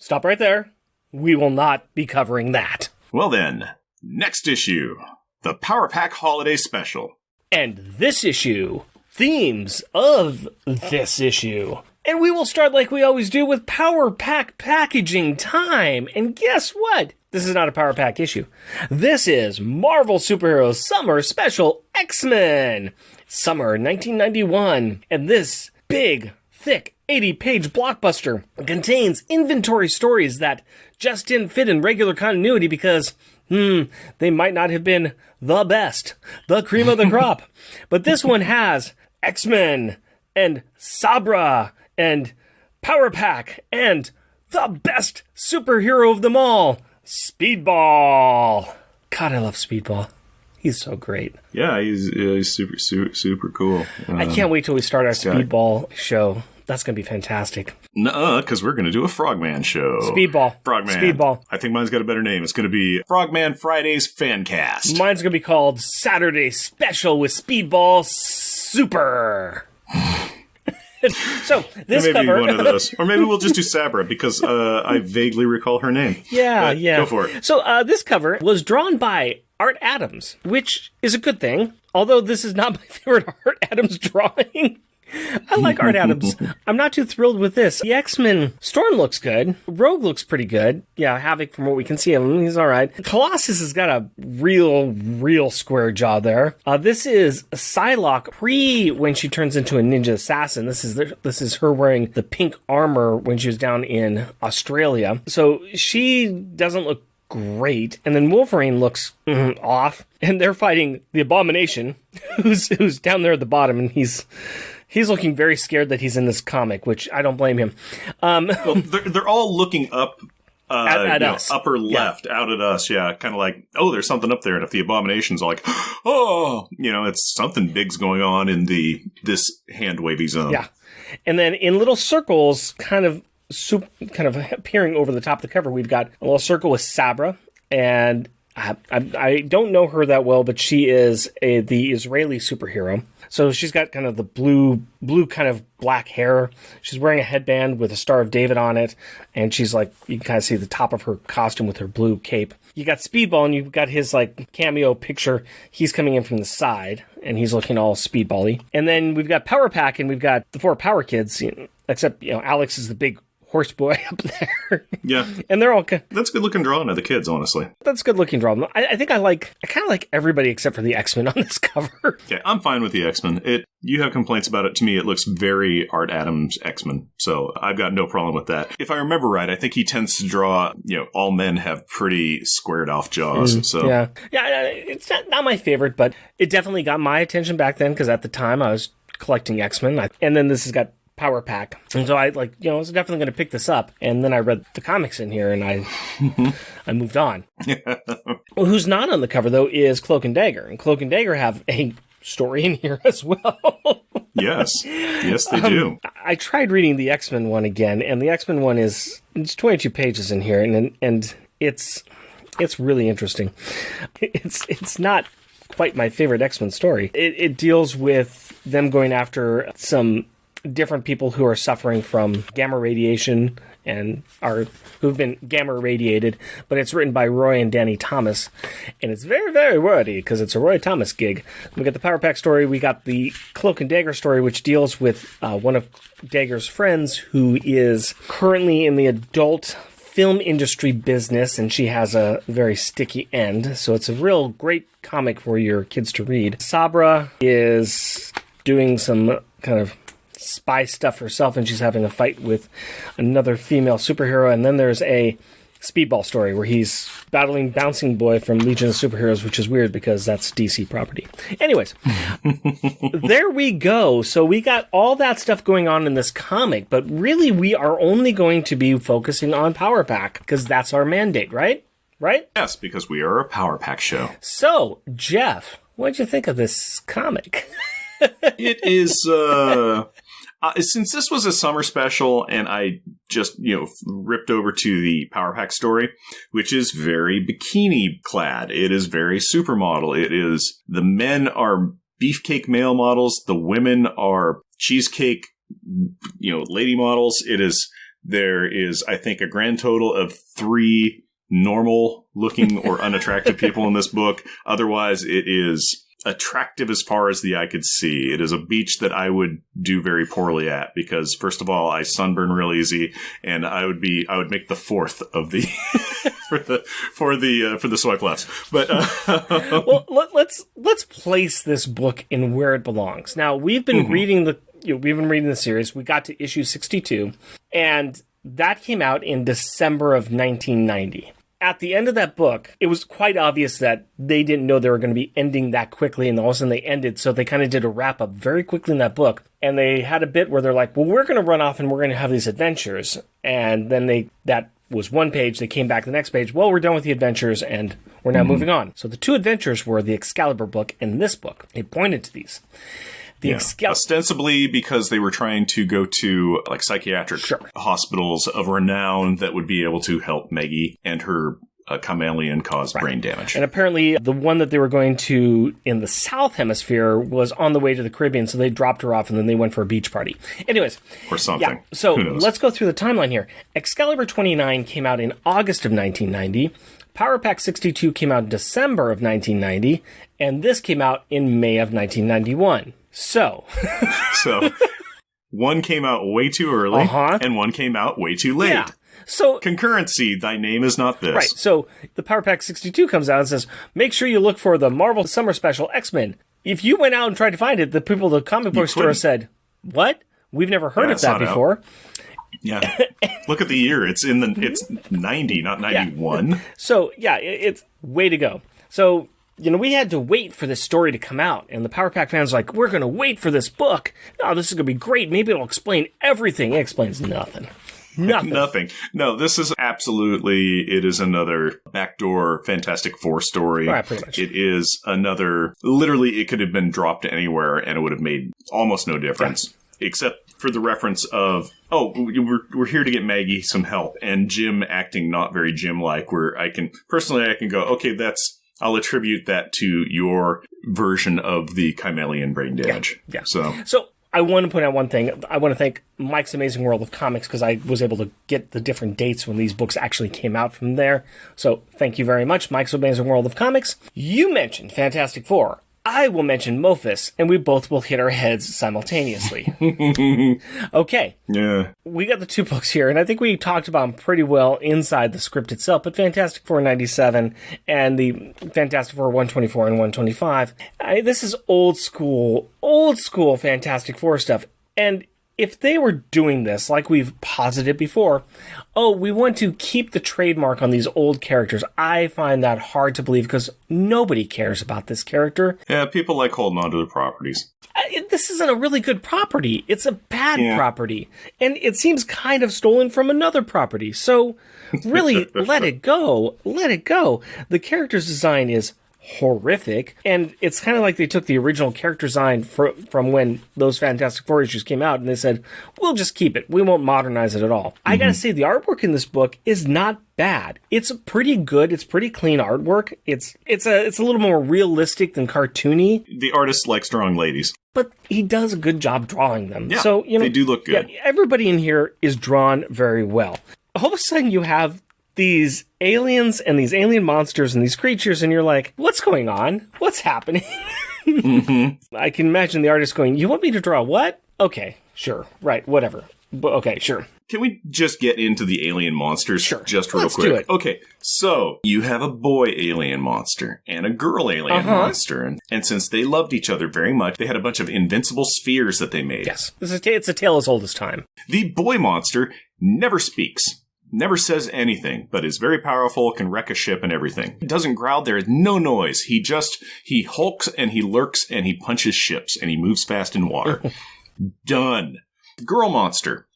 Stop right there. We will not be covering that. Well then, next issue. The Power Pack Holiday Special. And this issue. Themes of this issue. And we will start like we always do with Power Pack packaging time. And guess what? This is not a Power Pack issue. This is Marvel Superheroes Summer Special X-Men. Summer 1991. And this big, thick 80-page blockbuster contains inventory stories that just didn't fit in regular continuity because... they might not have been the best, the cream of the crop. But this one has X-Men and Sabra and Power Pack and the best superhero of them all, Speedball. God, I love Speedball. He's so great. Yeah, he's super cool. I can't wait till we start our Speedball show. That's going to be fantastic. Nuh-uh, because we're going to do a Frogman show. Speedball. Frogman. Speedball. I think mine's got a better name. It's going to be Frogman Fridays Fancast. Mine's going to be called Saturday Special with Speedball Super. So, this maybe cover... one of those. Or maybe we'll just do Sabra, because I vaguely recall her name. Yeah. Go for it. So, this cover was drawn by Art Adams, which is a good thing. Although this is not my favorite Art Adams drawing. I like Art Adams. I'm not too thrilled with this. The X-Men, Storm looks good. Rogue looks pretty good. Yeah, Havoc, from what we can see of him, he's all right. Colossus has got a real square jaw there. This is Psylocke pre when she turns into a ninja assassin. This is her wearing the pink armor when she was down in Australia. So she doesn't look great. And then Wolverine looks off. And they're fighting the Abomination, who's down there at the bottom, and he's looking very scared that he's in this comic, which I don't blame him. Well, they're all looking up at us. Upper left, out at us, yeah. Kind of like, oh, there's something up there. And if the Abomination's like, oh, it's something big's going on in this hand-wavy zone. Yeah. And then in little circles, kind of kind of appearing over the top of the cover, we've got a little circle with Sabra, and I don't know her that well, but she is the Israeli superhero. So she's got kind of the blue kind of black hair. She's wearing a headband with a Star of David on it, and she's like, you can kind of see the top of her costume with her blue cape. You got Speedball, and you've got his like cameo picture. He's coming in from the side, and he's looking all speedball-y. And then we've got Power Pack, and we've got the 4 Power Kids, except Alex is the big horse boy up there. Yeah. And they're all... That's a good-looking drawing of the kids, honestly. That's a good-looking drawing. I think I kind of like everybody except for the X-Men on this cover. Yeah, I'm fine with the X-Men. You have complaints about it. To me, it looks very Art Adams X-Men, so I've got no problem with that. If I remember right, I think he tends to draw, all men have pretty squared-off jaws. So Yeah, it's not my favorite, but it definitely got my attention back then, because at the time I was collecting X-Men, and then this has got Power Pack. And so I was definitely going to pick this up. And then I read the comics in here and I moved on. Well, who's not on the cover, though, is Cloak and Dagger. And Cloak and Dagger have a story in here as well. Yes, they do. I tried reading the X-Men one again, and the X-Men one it's 22 pages in here, and it's really interesting. It's not quite my favorite X-Men story. It deals with them going after some different people who are suffering from gamma radiation and who've been gamma radiated, but it's written by Roy and Danny Thomas, and it's very, very wordy because it's a Roy Thomas gig. We got the Power Pack story, we got the Cloak and Dagger story, which deals with one of Dagger's friends who is currently in the adult film industry business, and she has a very sticky end, so it's a real great comic for your kids to read. Sabra is doing some kind of spy stuff herself, and she's having a fight with another female superhero. And then there's a Speedball story where he's battling Bouncing Boy from Legion of Superheroes, which is weird because that's DC property. Anyways, there we go. So we got all that stuff going on in this comic, but really we are only going to be focusing on Power Pack because that's our mandate, right? Right? Yes, because we are a Power Pack show. So, Jeff, what'd you think of this comic? It is... since this was a summer special and I just, ripped over to the Power Pack story, which is very bikini clad. It is very supermodel. It is, the men are beefcake male models. The women are cheesecake, lady models. There is, I think, a grand total of 3 normal looking or unattractive people in this book. Otherwise, it is attractive as far as the eye could see. It is a beach that I would do very poorly at because, first of all, I sunburn real easy, and I would make the 4th of the for the swipe lefts. But well, let's place this book in where it belongs. Now we've been reading the series. We got to issue 62, and that came out in December of 1990. At the end of that book, it was quite obvious that they didn't know they were going to be ending that quickly, and all of a sudden they ended, so they kind of did a wrap-up very quickly in that book. And they had a bit where they're like, well, we're going to run off and we're going to have these adventures. And then that was one page. They came back the next page. Well, we're done with the adventures, and we're now moving on. So the 2 adventures were the Excalibur book and this book. It pointed to these. Ostensibly because they were trying to go to psychiatric hospitals of renown that would be able to help Maggie and her chameleon cause brain damage. And apparently the one that they were going to in the South Hemisphere was on the way to the Caribbean, so they dropped her off and then they went for a beach party. Anyways. Or something. Yeah, so let's go through the timeline here. Excalibur 29 came out in August of 1990. Power Pack 62 came out in December of 1990. And this came out in May of 1991. So one came out way too early, and one came out way too late. Yeah. So concurrency, thy name is not this. Right. So the Power Pack 62 comes out and says, make sure you look for the Marvel Summer Special X-Men. If you went out and tried to find it, the people at the comic book store said, what? We've never heard of that before. Yeah. Look at the year. It's 90, not 91. Yeah. So it's way to go. So we had to wait for this story to come out, and the Power Pack fans were like, we're going to wait for this book. Oh, this is going to be great. Maybe it'll explain everything. It explains nothing. Nothing. No, this is it is another backdoor Fantastic Four story. Right, pretty much. It is another, literally, it could have been dropped anywhere, and it would have made almost no difference. Yeah. Except for the reference of, oh, we're here to get Maggie some help, and Jim acting not very Jim-like, where I can go, okay, I'll attribute that to your version of the Chimelian brain damage. Yeah. So I want to point out one thing. I want to thank Mike's Amazing World of Comics because I was able to get the different dates when these books actually came out from there. So thank you very much, Mike's Amazing World of Comics. You mentioned Fantastic Four. I will mention Mowfus, and we both will hit our heads simultaneously. Okay. Yeah. We got the 2 books here, and I think we talked about them pretty well inside the script itself, but Fantastic Four 97 and the Fantastic Four 124 and 125. This is old school Fantastic Four stuff. And if they were doing this, like we've posited before, we want to keep the trademark on these old characters. I find that hard to believe because nobody cares about this character. Yeah, people like holding on to their properties. This isn't a really good property. It's a bad property. And it seems kind of stolen from another property. So really, let it go. Let it go. The character's design is horrific, and it's kind of like they took the original character design from when those Fantastic Four issues came out, and they said, we'll just keep it. We won't modernize it at all. I gotta say, the artwork in this book is not bad. It's pretty good. It's pretty clean artwork. It's a little more realistic than cartoony. The artist likes drawing ladies. But he does a good job drawing them. Yeah, so, they do look good. Yeah, everybody in here is drawn very well. All of a sudden, you have these aliens and these alien monsters and these creatures, and you're like, what's going on? What's happening? I can imagine the artist going, you want me to draw what? Okay, sure, right, whatever. Okay, sure. Can we just get into the alien monsters just real quick? Do it. Okay, so you have a boy alien monster and a girl alien monster. And since they loved each other very much, they had a bunch of invincible spheres that they made. Yes, it's a tale as old as time. The boy monster never speaks. Never says anything, but is very powerful, can wreck a ship and everything. He doesn't growl, there is no noise. He hulks and he lurks and he punches ships and he moves fast in water. Done. The girl monster.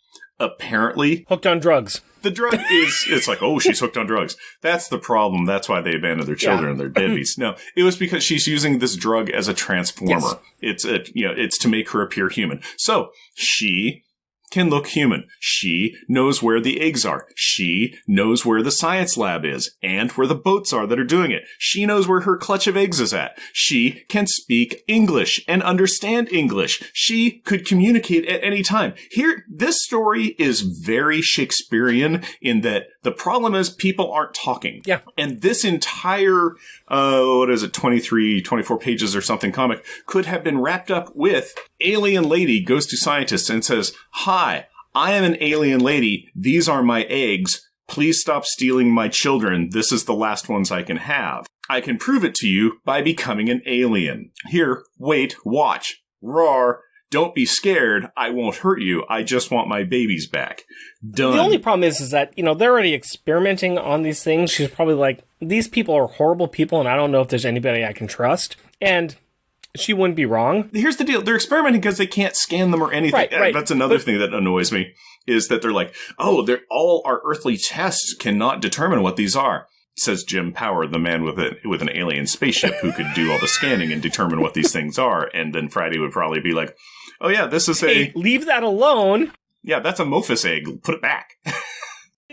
Apparently hooked on drugs. The drug it's like, oh, she's hooked on drugs. That's the problem. That's why they abandoned their children and their deadbeats. No, it was because she's using this drug as a transformer. Yes. It's to make her appear human. So she can look human. She knows where the eggs are. She knows where the science lab is and where the boats are that are doing it. She knows where her clutch of eggs is at. She can speak English and understand English. She could communicate at any time. Here, this story is very Shakespearean in that the problem is people aren't talking. Yeah. And this entire, 23, 24 pages or something comic could have been wrapped up with alien lady goes to scientists and says, hi, I am an alien lady. These are my eggs. Please stop stealing my children. This is the last ones I can have. I can prove it to you by becoming an alien. Here, wait, watch. Roar. Don't be scared. I won't hurt you. I just want my babies back. Done. The only problem is that, they're already experimenting on these things. She's probably like, these people are horrible people, and I don't know if there's anybody I can trust. And she wouldn't be wrong. Here's the deal. They're experimenting because they can't scan them or anything. Right. That's another thing that annoys me, is that they're like, all our earthly tests cannot determine what these are. Says Jim Power, the man with an alien spaceship who could do all the scanning and determine what these things are. And then Friday would probably be like, oh yeah, this is leave that alone. Yeah, that's a Mowfus egg. Put it back.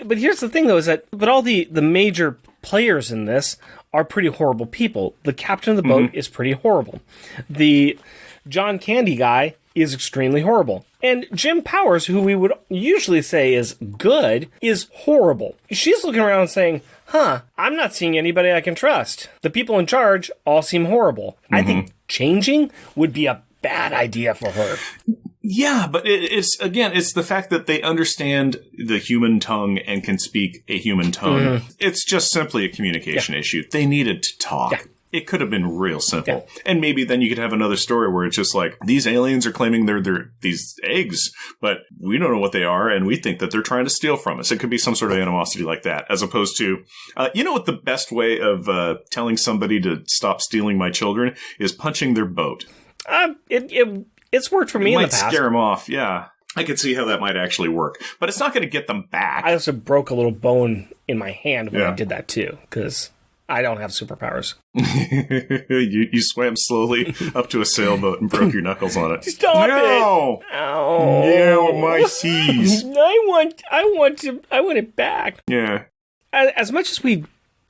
But here's the thing, though, is that all the major players in this are pretty horrible people. The captain of the boat is pretty horrible. The John Candy guy is extremely horrible. And Jim Powers, who we would usually say is good, is horrible. She's looking around and saying, I'm not seeing anybody I can trust. The people in charge all seem horrible. I think changing would be a bad idea for her. Yeah, but it's the fact that they understand the human tongue and can speak a human tongue. It's just simply a communication issue. They needed to talk. Yeah. It could have been real simple. Yeah. And maybe then you could have another story where it's just like, these aliens are claiming they're these eggs, but we don't know what they are, and we think that they're trying to steal from us. It could be some sort of animosity like that, as opposed to, what the best way of telling somebody to stop stealing my children is punching their boat. It's worked for me in the past. Might scare them off, yeah. I could see how that might actually work. But it's not going to get them back. I also broke a little bone in my hand when I did that, too, because I don't have superpowers. you swam slowly up to a sailboat and broke your knuckles on it. Stop it! No, my seas. I want it back. Yeah. As much as we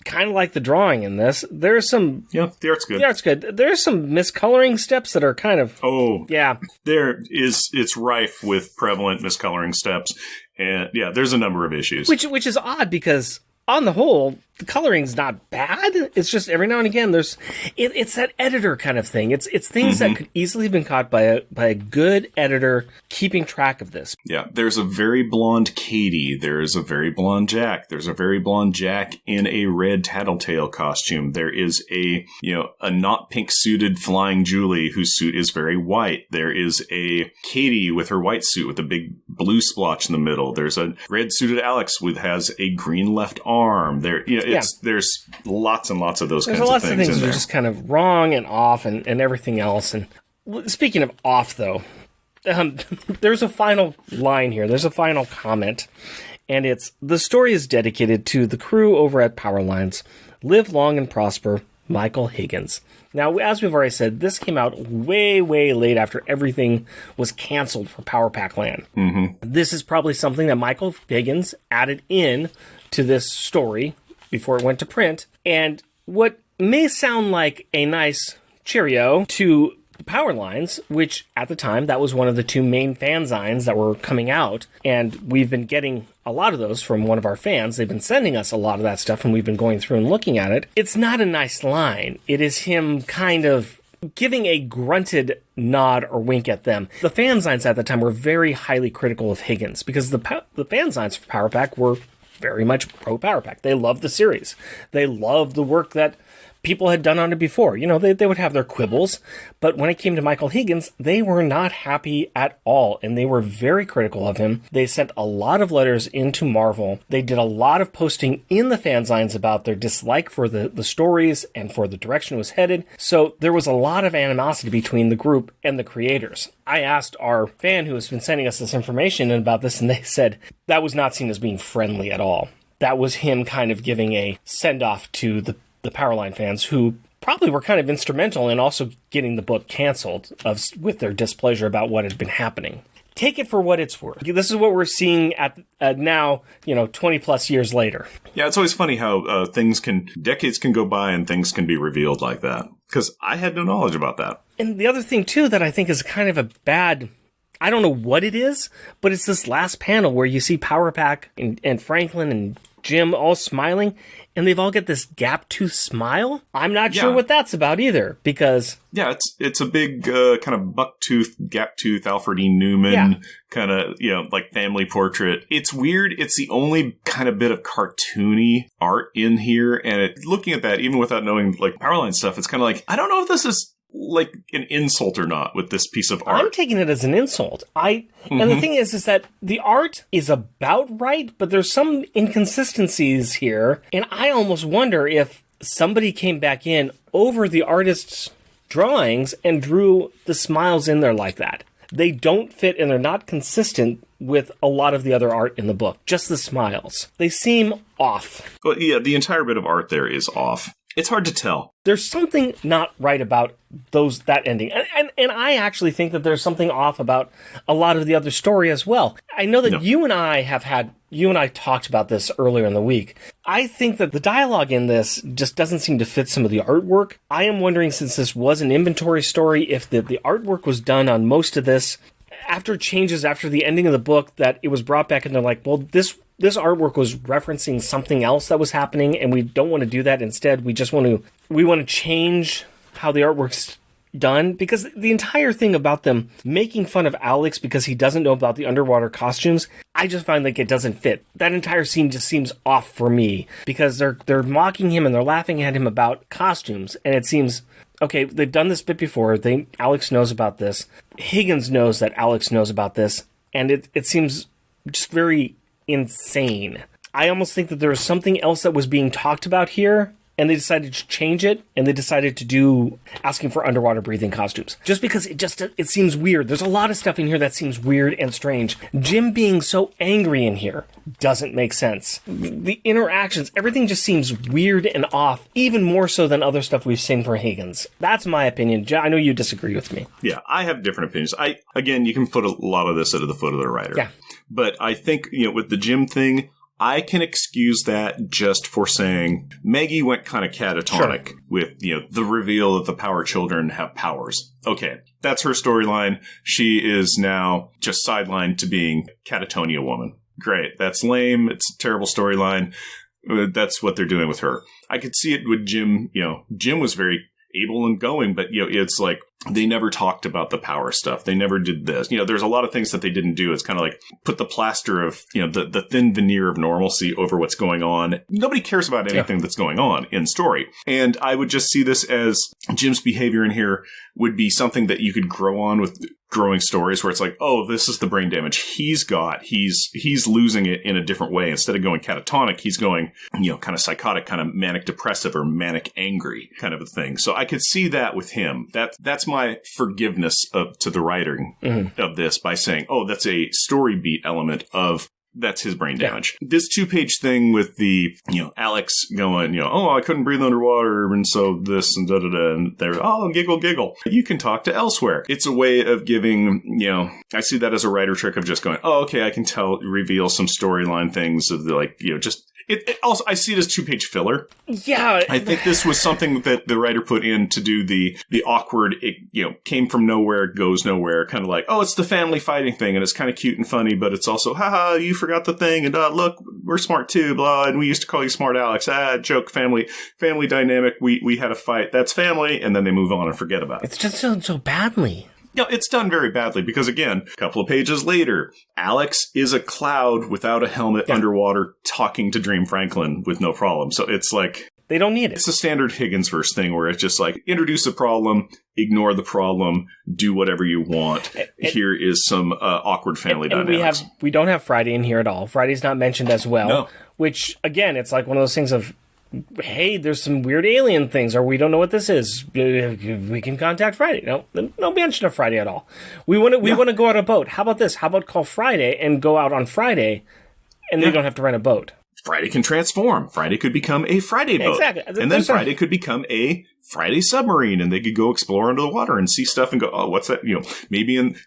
kind of like the drawing in this, there's some... Yeah, the art's good. The art's good. There's some miscoloring steps that are kind of... Oh. Yeah. It's rife with prevalent miscoloring steps. And yeah, there's a number of issues. Which is odd because, on the whole, the coloring's not bad. It's just every now and again it's that editor kind of thing. It's things that could easily have been caught by a good editor keeping track of this. Yeah, there's a very blonde Katie. There's a very blonde Jack. There's a very blonde Jack in a red tattletale costume. There is a not pink suited flying Julie whose suit is very white. There is a Katie with her white suit with a big blue splotch in the middle. There's a red suited Alex has a green left arm. There's lots and lots of those kinds of things. There's lots of things in that there. are just kind of wrong and off and everything else. And speaking of off, though, there's a final line here. There's a final comment. And it's, the story is dedicated to the crew over at Powerlines. Live long and prosper, Michael Higgins. Now, as we've already said, this came out way, way late after everything was canceled for Power Pack Land. This is probably something that Michael Higgins added in to this story before it went to print. And what may sound like a nice cheerio to Powerlines, which at the time, that was one of the two main fanzines that were coming out. And we've been getting a lot of those from one of our fans. They've been sending us a lot of that stuff, and we've been going through and looking at it. It's not a nice line. It is him kind of giving a grunted nod or wink at them. The fanzines at the time were very highly critical of Higgins because the fanzines for Power Pack were very much pro Power Pack. They loved the series. They loved the work that people had done on it before. They would have their quibbles, but when it came to Michael Higgins, they were not happy at all, and they were very critical of him. They sent a lot of letters into Marvel. They did a lot of posting in the fanzines about their dislike for the stories and for the direction it was headed, so there was a lot of animosity between the group and the creators. I asked our fan who has been sending us this information about this, and they said that was not seen as being friendly at all. That was him kind of giving a send-off to the Powerline fans who probably were kind of instrumental in also getting the book canceled with their displeasure about what had been happening. Take it for what it's worth. This is what we're seeing at now, 20 plus years later. Yeah, it's always funny how decades can go by and things can be revealed like that. Because I had no knowledge about that. And the other thing, too, that I think is kind of a bad... I don't know what it is, but it's this last panel where you see Power Pack and Franklin and Jim all smiling, and they've all got this gap-tooth smile. I'm not sure what that's about either, because... Yeah, it's a big kind of buck-tooth, gap-tooth, Alfred E. Newman kind of, like family portrait. It's weird. It's the only kind of bit of cartoony art in here, and looking at that, even without knowing, like, Powerline stuff, it's kind of like, I don't know if this is like an insult or not with this piece of art. I'm taking it as an insult. And the thing is that the art is about right, but there's some inconsistencies here, and I almost wonder if somebody came back in over the artist's drawings and drew the smiles in there like that. They don't fit, and they're not consistent with a lot of the other art in the book. Just the smiles. They seem off. Well, yeah, the entire bit of art there is off. It's hard to tell. There's something not right about that ending. And I actually think that there's something off about a lot of the other story as well. I know that you and I talked about this earlier in the week. I think that the dialogue in this just doesn't seem to fit some of the artwork. I am wondering, since this was an inventory story, if the artwork was done on most of this after changes after the ending of the book, that it was brought back and they're like, well, this artwork was referencing something else that was happening, and we don't want to do that. Instead, we want to change how the artwork's done, because the entire thing about them making fun of Alex because he doesn't know about the underwater costumes, I just find like it doesn't fit. That entire scene just seems off for me, because they're mocking him and they're laughing at him about costumes, and it seems, okay, they've done this bit before. Alex knows about this. Higgins knows that Alex knows about this, and it seems just very insane. I almost think that there was something else that was being talked about here, and they decided to change it, and they decided to do asking for underwater breathing costumes. Just because it seems weird. There's a lot of stuff in here that seems weird and strange. Jim being so angry in here doesn't make sense. The interactions, everything just seems weird and off, even more so than other stuff we've seen for Higgins. That's my opinion. I know you disagree with me. Yeah, I have different opinions. Again, you can put a lot of this at the foot of the writer. Yeah. But I think, with the Jim thing, I can excuse that just for saying Maggie went kind of catatonic with, the reveal that the Power Children have powers. Okay, that's her storyline. She is now just sidelined to being Catatonia Woman. Great. That's lame. It's a terrible storyline. That's what they're doing with her. I could see it with Jim. Jim was very able and going, but, it's like they never talked about the power stuff. They never did this. There's a lot of things that they didn't do. It's kind of like put the plaster of, the thin veneer of normalcy over what's going on. Nobody cares about anything that's going on in story. And I would just see this as Jim's behavior in here would be something that you could grow on with growing stories where it's like, oh, this is the brain damage he's got. He's losing it in a different way. Instead of going catatonic, he's going, kind of psychotic, kind of manic depressive or manic angry kind of a thing. So I could see that with him. That's my forgiveness to the writing of this by saying, oh, that's a story beat element of that's his brain damage. Yeah. This 2-page thing with the, Alex going, oh, I couldn't breathe underwater, and so this and da-da-da, and they're, oh, giggle. You can talk to elsewhere. It's a way of giving, I see that as a writer trick of just going, oh, okay, I can reveal some storyline things of the, just... It also, I see it as 2-page filler. Yeah. I think this was something that the writer put in to do the awkward, came from nowhere, goes nowhere, kind of like, oh, it's the family fighting thing, and it's kind of cute and funny, but it's also, haha, you forgot the thing, and look, we're smart too, blah, and we used to call you Smart Alex, joke, family dynamic, we had a fight, that's family, and then they move on and forget about it. It's just done so badly. It's done very badly because, again, a couple of pages later, Alex is a cloud without a helmet underwater talking to Dream Franklin with no problem. So it's like... They don't need it. It's a standard Higgins-verse thing where it's just like, introduce a problem, ignore the problem, do whatever you want. Here is some awkward family dynamics. We don't have Friday in here at all. Friday's not mentioned as well. No. Which, again, it's like one of those things of... Hey, there's some weird alien things, or we don't know what this is. We can contact Friday. No mention of Friday at all. We want to go on a boat. How about this? How about call Friday and go out on Friday, and they don't have to rent a boat. Friday can transform. Friday could become a Friday boat. Exactly. And then Friday could become a Friday submarine, and they could go explore under the water and see stuff and go, oh, what's that?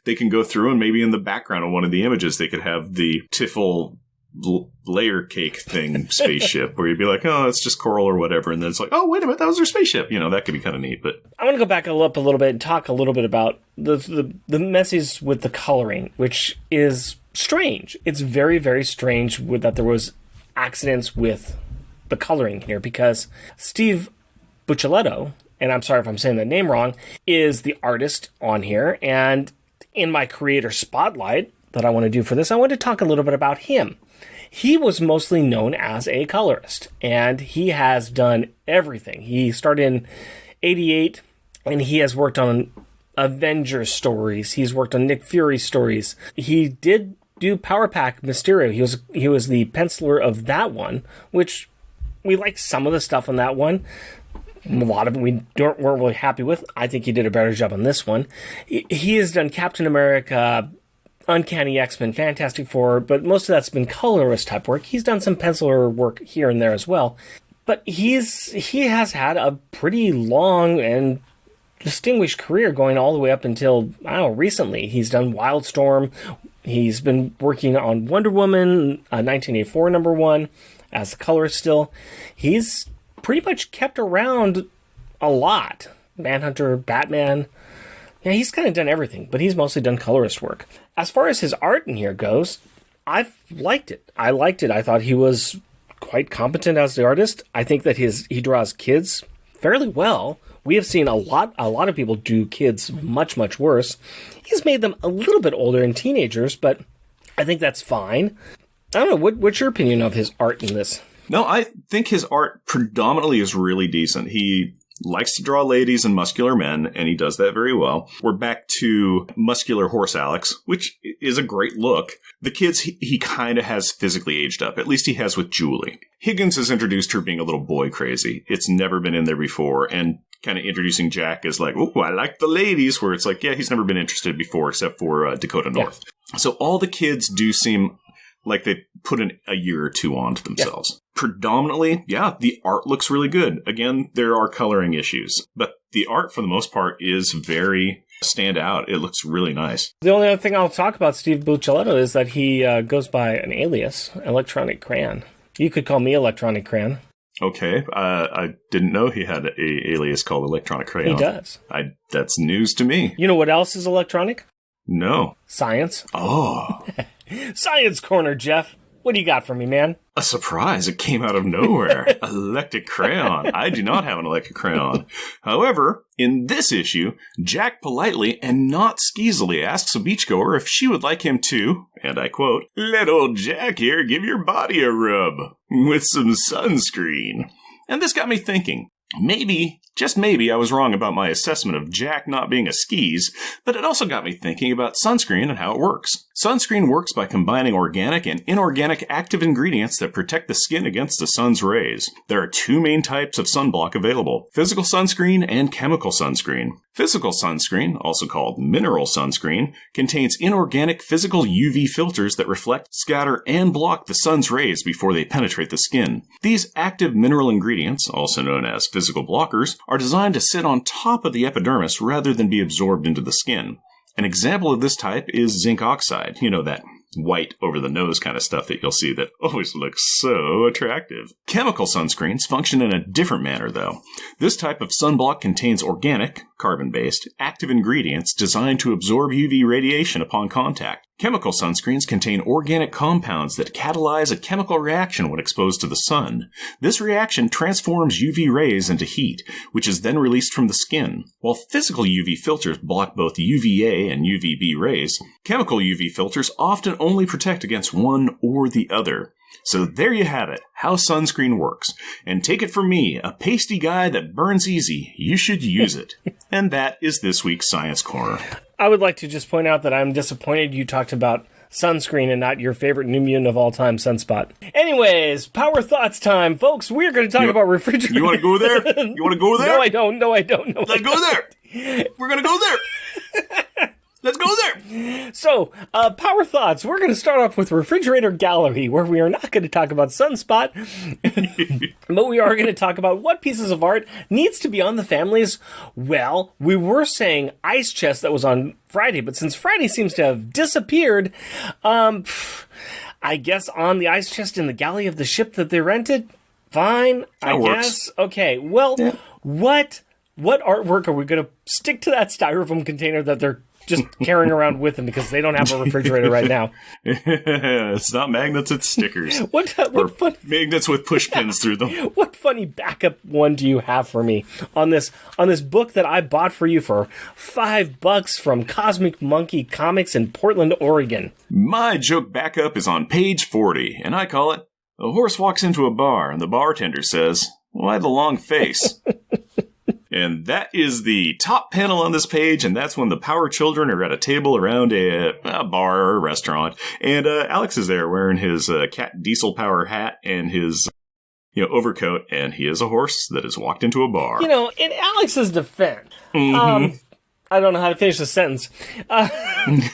They can go through, and maybe in the background of one of the images, they could have the Tiffle layer cake thing spaceship where you'd be like, oh, it's just coral or whatever, and then it's like, oh, wait a minute, that was their spaceship. That could be kind of neat. But I want to go back up a little bit and talk a little bit about the messes with the coloring, which is strange. It's very, very strange that there was accidents with the coloring here, because Steve Buccellato, and I'm sorry if I'm saying that name wrong, is the artist on here, and in my creator spotlight that I want to do for this, I want to talk a little bit about him. He was mostly known as a colorist, and he has done everything. He started in 88, and he has worked on Avengers stories. He's worked on Nick Fury stories. He did do Power Pack Mysterio. He was the penciler of that one, which we like some of the stuff on that one. A lot of it we weren't really happy with. I think he did a better job on this one. He has done Captain America, Uncanny X-Men, Fantastic Four, but most of that's been colorist type work. He's done some penciler work here and there as well. But he has had a pretty long and distinguished career going all the way up until, recently. He's done Wildstorm. He's been working on Wonder Woman, 1984 #1, as a colorist still. He's pretty much kept around a lot. Manhunter, Batman. Yeah, he's kind of done everything, but he's mostly done colorist work. As far as his art in here goes, I've liked it. I liked it. I thought he was quite competent as the artist. I think that he draws kids fairly well. We have seen a lot of people do kids much, much worse. He's made them a little bit older and teenagers, but I think that's fine. I don't know, what's your opinion of his art in this? No, I think his art predominantly is really decent. He likes to draw ladies and muscular men, and he does that very well. We're back to muscular horse Alex, which is a great look. The kids, he kind of has physically aged up. At least he has with Julie. Higgins has introduced her being a little boy crazy. It's never been in there before, and kind of introducing Jack as like, oh, I like the ladies, where it's like, yeah, he's never been interested before except for Dakota North. Yeah. So all the kids do seem like they put a year or two on to themselves. Yeah. Predominantly, the art looks really good. Again, there are coloring issues, but the art, for the most part, is very stand out. It looks really nice. The only other thing I'll talk about Steve Buccellato is that he goes by an alias, Electronic Crayon. You could call me Electronic Crayon. Okay, I didn't know he had a alias called Electronic Crayon. He does. That's news to me. You know what else is electronic? No. Science. Oh. Science Corner, Jeff. What do you got for me, man? A surprise. It came out of nowhere. Electric crayon. I do not have an electric crayon. However, in this issue, Jack politely and not skeezily asks a beachgoer if she would like him to, and I quote, let old Jack here give your body a rub with some sunscreen. And this got me thinking. Maybe, just maybe, I was wrong about my assessment of Jack not being a skis, but it also got me thinking about sunscreen and how it works. Sunscreen works by combining organic and inorganic active ingredients that protect the skin against the sun's rays. There are two main types of sunblock available: physical sunscreen and chemical sunscreen. Physical sunscreen, also called mineral sunscreen, contains inorganic physical UV filters that reflect, scatter, and block the sun's rays before they penetrate the skin. These active mineral ingredients, also known as physical blockers, are designed to sit on top of the epidermis rather than be absorbed into the skin. An example of this type is zinc oxide, that white over-the-nose kind of stuff that you'll see that always looks so attractive. Chemical sunscreens function in a different manner, though. This type of sunblock contains organic, carbon-based, active ingredients designed to absorb UV radiation upon contact. Chemical sunscreens contain organic compounds that catalyze a chemical reaction when exposed to the sun. This reaction transforms UV rays into heat, which is then released from the skin. While physical UV filters block both UVA and UVB rays, chemical UV filters often only protect against one or the other. So there you have it, how sunscreen works. And take it from me, a pasty guy that burns easy, you should use it. And that is this week's Science Corner. I would like to just point out that I'm disappointed you talked about sunscreen and not your favorite New Mutant of all time, Sunspot. Anyways, Power Thoughts time, folks. We're going to talk about refrigerators. You want to go there? You want to go there? No, I don't. No, I don't. No, Let's go there. We're going to go there. Let's go there. So, Power Thoughts. We're going to start off with Refrigerator Gallery, where we are not going to talk about Sunspot, but we are going to talk about what pieces of art needs to be on the families. Well, we were saying Ice Chest that was on Friday, but since Friday seems to have disappeared, I guess on the Ice Chest in the galley of the ship that they rented, fine, I guess. Okay, well, what artwork are we going to stick to that styrofoam container that they're just carrying around with them because they don't have a refrigerator right now? It's not magnets, it's stickers. What magnets with push pins through them. What funny backup one do you have for me on this book that I bought for you for $5 from Cosmic Monkey Comics in Portland, Oregon? My joke backup is on page 40, and I call it, a horse walks into a bar, and the bartender says, why the long face? And that is the top panel on this page, and that's when the Power Children are at a table around a bar or a restaurant, and Alex is there wearing his Cat Diesel Power hat and his overcoat, and he is a horse that has walked into a bar. In Alex's defense, I don't know how to finish the sentence.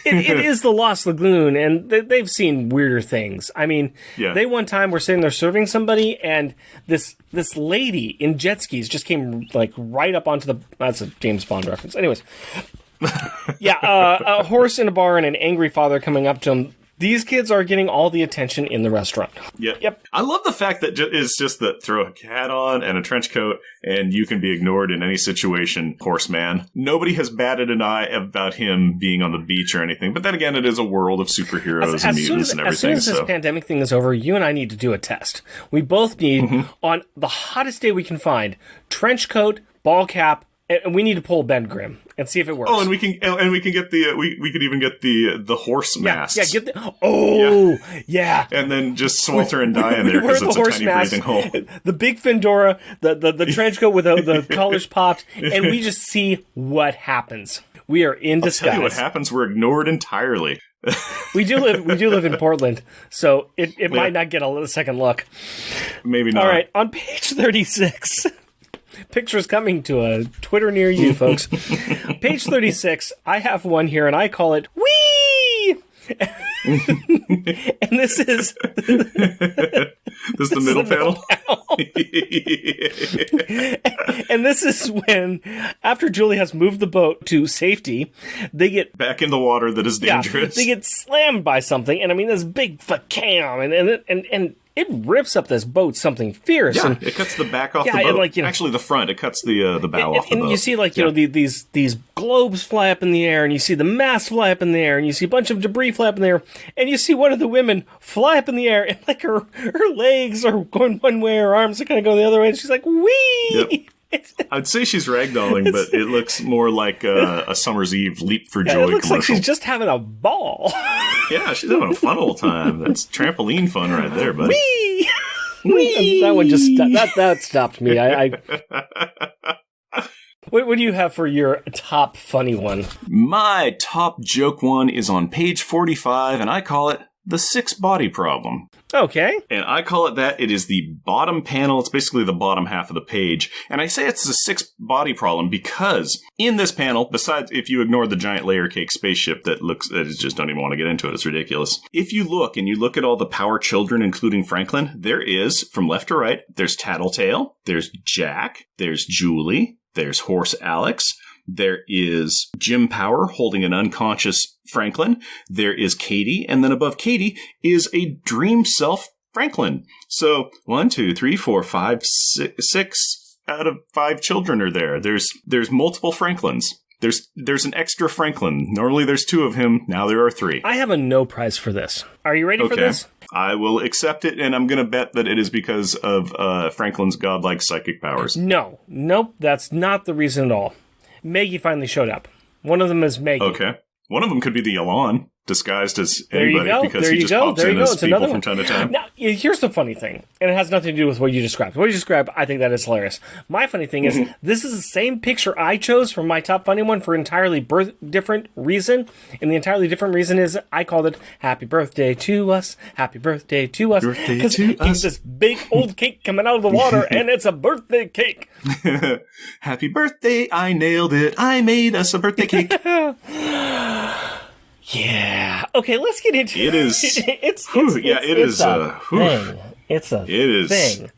It is the Lost Lagoon, and they've seen weirder things. I mean, They one time were sitting there serving somebody, and this lady in jet skis just came right up onto the. That's a James Bond reference. Anyways, a horse in a bar and an angry father coming up to him. These kids are getting all the attention in the restaurant. Yep. I love the fact that it's just that throw a hat on and a trench coat and you can be ignored in any situation, horseman. Nobody has batted an eye about him being on the beach or anything. But then again, it is a world of superheroes and mutants and everything. As soon as this pandemic thing is over, you and I need to do a test. We both need, on the hottest day we can find, trench coat, ball cap, And we need to pull Ben Grimm and see if it works. Oh, and we can get the we could even get the horse masks. Yeah, get the yeah. And then just swelter and die in there because it's a tiny breathing hole. The big fedora, the trench coat with the collars popped, and we just see what happens. We are in disguise. I'll tell you what happens. We're ignored entirely. We do live in Portland, so it might not get a second look. Maybe not. All right, on page 36. Pictures coming to a Twitter near you, folks. Page 36, I have one here, and I call it Wee! And this is... This is the middle panel? And this is when, after Julie has moved the boat to safety, they get... Back in the water that is dangerous. Yeah, they get slammed by something, and I mean, this big facam, and it rips up this boat something fierce. Yeah, and it cuts the back off the boat. And like, actually, the front. It cuts the bow off the boat. And you see, like, you know, these globes fly up in the air, and you see the mast fly up in the air, and you see a bunch of debris fly up in the air, and you see one of the women fly up in the air, and like her legs are going one way, her arms are kind of going the other way, and she's like, wee! Yep. I'd say she's ragdolling, but it looks more like a Summer's Eve Leap for Joy it looks commercial. like she's just having a ball. Yeah, she's having a fun old time. That's trampoline fun right there, buddy. Wee! Wee! That one just that stopped me. What do you have for your top funny one? My top joke one is on page 45, and I call it the 6 body problem. Okay. And I call it that. It is the bottom panel. It's basically the bottom half of the page. And I say it's the 6 body problem because in this panel, besides if you ignore the giant layer cake spaceship that is just don't even want to get into it. It's ridiculous. If you look at all the power children, including Franklin, there is, from left to right, there's Tattletale, there's Jack, there's Julie, there's Horse Alex, there is Jim Power holding an unconscious Franklin. There is Katie, and then above Katie is a dream self Franklin. So 1, 2, 3, 4, 5, 6 out of 5 children are there. There's multiple Franklins. There's an extra Franklin. Normally there's 2 of him. Now there are 3. I have a no prize for this. Are you ready for this? I will accept it, and I'm going to bet that it is because of Franklin's godlike psychic powers. Nope, that's not the reason at all. Maggie finally showed up. One of them is Maggie. Okay. One of them could be the Elan, disguised as anybody, because there he you just go. pops There in you go. as It's people another from one. time to time. Now, here's the funny thing, and it has nothing to do with what you described. What you described, I think that is hilarious. My funny thing is, this is the same picture I chose from my top funny one for an entirely different reason, and the entirely different reason is I called it Happy Birthday to Us, Happy Birthday to Us, because it's this big old cake coming out of the water, and it's a birthday cake. Happy birthday, I nailed it. I made us a birthday cake. Yeah. Okay, let's get into it. It is. It's a thing. It's a thing.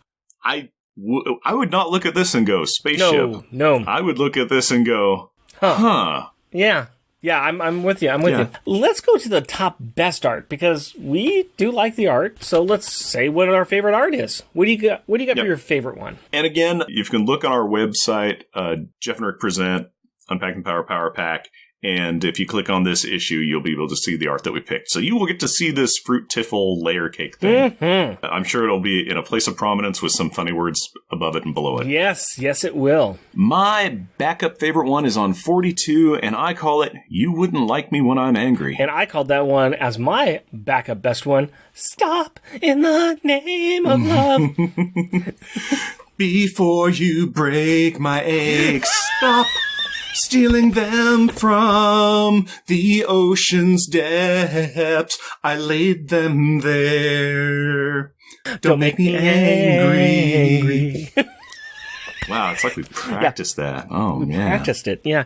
I would not look at this and go, spaceship. No. I would look at this and go, huh. Yeah, I'm with you. You. Let's go to the top best art, because we do like the art, so let's say what our favorite art is. What do you got for your favorite one? And again, you can look on our website, Jeff and Rick Present, Unpacking Power Pack, and if you click on this issue, you'll be able to see the art that we picked. So you will get to see this fruit tiffle layer cake thing. Mm-hmm. I'm sure it'll be in a place of prominence with some funny words above it and below it. Yes, it will. My backup favorite one is on 42, and I call it You Wouldn't Like Me When I'm Angry. And I called that one as my backup best one, Stop in the Name of Love. Before you break my eggs, stop stealing them from the ocean's depths. I laid them there. Don't make me angry. Wow, it's like we practiced that. Oh, we practiced it, yeah.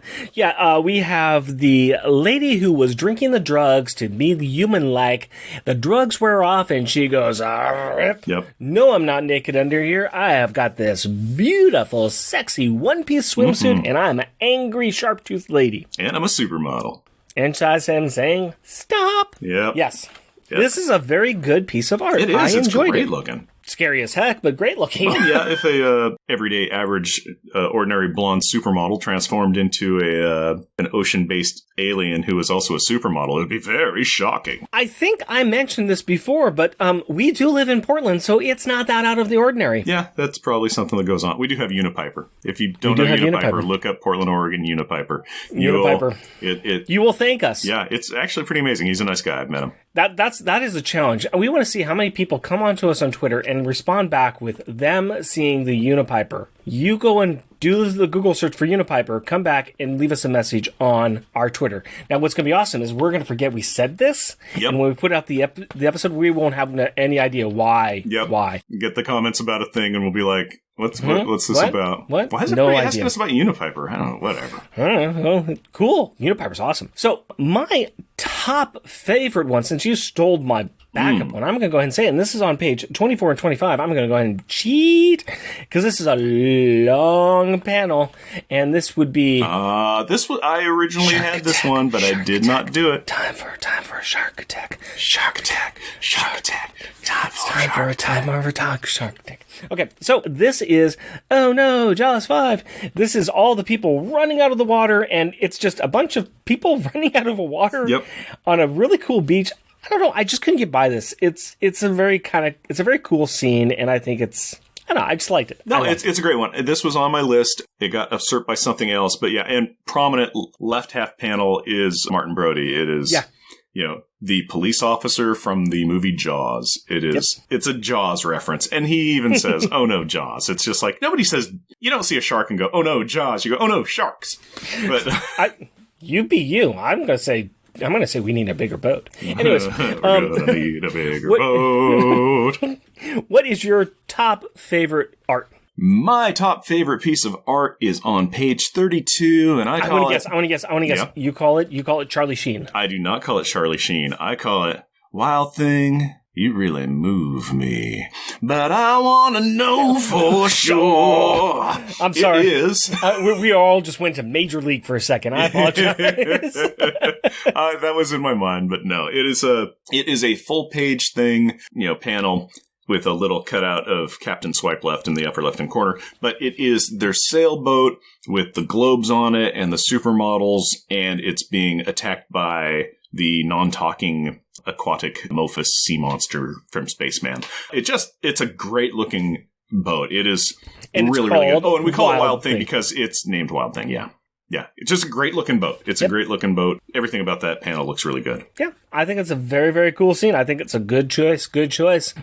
We have the lady who was drinking the drugs to be human-like. The drugs wear off, and she goes, yep. No, I'm not naked under here. I have got this beautiful, sexy one-piece swimsuit, and I'm an angry, sharp-toothed lady. And I'm a supermodel. And I am saying, stop. Yep. Yes. This is a very good piece of art. It is. I enjoyed it's great it. Looking. Scary as heck, but great looking. Well, yeah, if everyday, average, ordinary blonde supermodel transformed into an ocean-based alien who is also a supermodel, it would be very shocking. I think I mentioned this before, but we do live in Portland, so it's not that out of the ordinary. Yeah, that's probably something that goes on. We do have Unipiper. If you don't know Unipiper, look up Portland, Oregon Unipiper. You will thank us. Yeah, it's actually pretty amazing. He's a nice guy. I've met him. That is a challenge. We want to see how many people come onto us on Twitter and respond back with them seeing the Unipiper. You go and do the Google search for Unipiper, come back and leave us a message on our Twitter. Now, what's going to be awesome is we're going to forget we said this, and when we put out the episode, we won't have any idea why. Yep. Why. Get the comments about a thing, and we'll be like, what's this about? What? Why is everybody asking us about Unipiper? I don't know, whatever. Well, cool. Unipiper's awesome. So, my top favorite one, since you stole my backup one, I'm going to go ahead and say it, and this is on page 24 and 25. I'm going to go ahead and cheat, because this is a long panel, and this would be... I originally had this one, but I did not do it. Time for a shark attack. Shark attack. Shark attack. Time for a shark attack. Okay, so this is, oh no, Jaws 5. This is all the people running out of the water, and it's just a bunch of people running out of the water on a really cool beach. I don't know, I just couldn't get by this. It's a very cool scene, and I think it's... I don't know, I just liked it. No, it's a great one. This was on my list. It got usurped by something else, but yeah, and prominent left half panel is Martin Brody. It is, the police officer from the movie Jaws. It's a Jaws reference, and he even says, "Oh no, Jaws." It's just like, nobody says, you don't see a shark and go, "Oh no, Jaws." You go, "Oh no, sharks." But you be you. I'm going to say we need a bigger boat. Anyways, we're gonna need a bigger boat. What is your top favorite art? My top favorite piece of art is on page 32, and I want to guess. Yeah. You call it Charlie Sheen. I do not call it Charlie Sheen. I call it Wild Thing. You really move me, but I want to know for sure. I'm sorry. It is. We all just went to Major League for a second. I apologize. That was in my mind, but no. It is a full page thing, panel with a little cutout of Captain Swipe Left in the upper left-hand corner. But it is their sailboat with the globes on it and the supermodels, and it's being attacked by the non-talking aquatic Mowfus sea monster from Spaceman. It's a great looking boat. It is really good. Oh, and we call it Wild Thing because it's named Wild Thing. Yeah. Yeah. It's just a great looking boat. It's a great looking boat. Everything about that panel looks really good. Yeah. I think it's a very, very cool scene. I think it's a good choice. Good choice.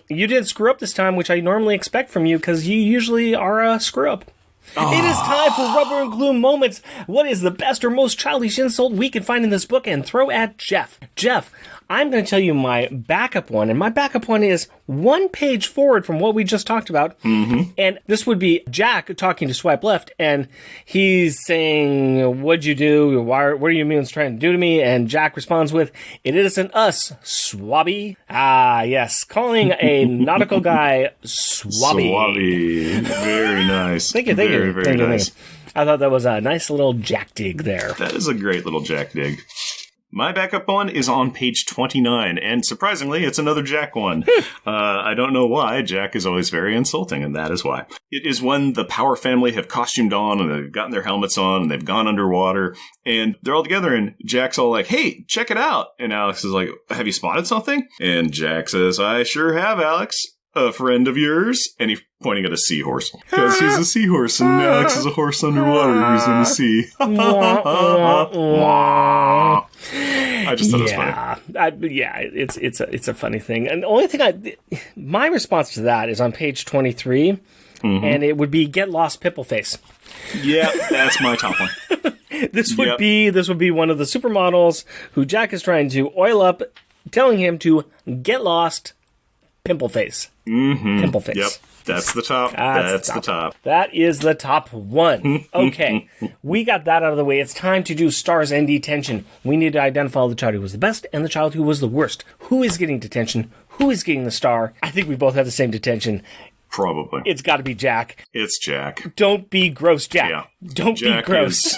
You did screw up this time, which I normally expect from you because you usually are a screw up. It is time for Rubber and Glue Moments. What is the best or most childish insult we can find in this book and throw at Jeff? Jeff, I'm going to tell you my backup one, and my backup one is one page forward from what we just talked about. Mm-hmm. And this would be Jack talking to Swipe Left, and he's saying, "What'd you do? What are you humans trying to do to me?" And Jack responds with, "It isn't us, swabby." Ah, yes, calling a nautical guy swabby. Swabby. Very nice. Thank you. Very nice. I thought that was a nice little Jack dig there. That is a great little Jack dig. My backup one is on page 29, and surprisingly, it's another Jack one. I don't know why. Jack is always very insulting, and that is why. It is when the Power family have costumed on, and they've gotten their helmets on, and they've gone underwater, and they're all together, and Jack's all like, "Hey, check it out!" And Alex is like, "Have you spotted something?" And Jack says, "I sure have, Alex. A friend of yours?" And he's pointing at a seahorse. Because he's a seahorse, and Alex is a horse underwater who's in the sea. I just thought it was funny. It's a funny thing. And the only thing my response to that is on page 23, and it would be "Get Lost, Pimpleface." Yeah, that's my top one. This would be one of the supermodels who Jack is trying to oil up, telling him to get lost, Pimpleface. Mm-hmm. Pimpleface. Yep. That's the top. That's the top. That is the top one. Okay. We got that out of the way. It's time to do stars and detention. We need to identify the child who was the best and the child who was the worst. Who is getting detention? Who is getting the star? I think we both have the same detention. Probably. It's got to be Jack. It's Jack. Don't be gross, Jack. Yeah. Don't Jack be gross.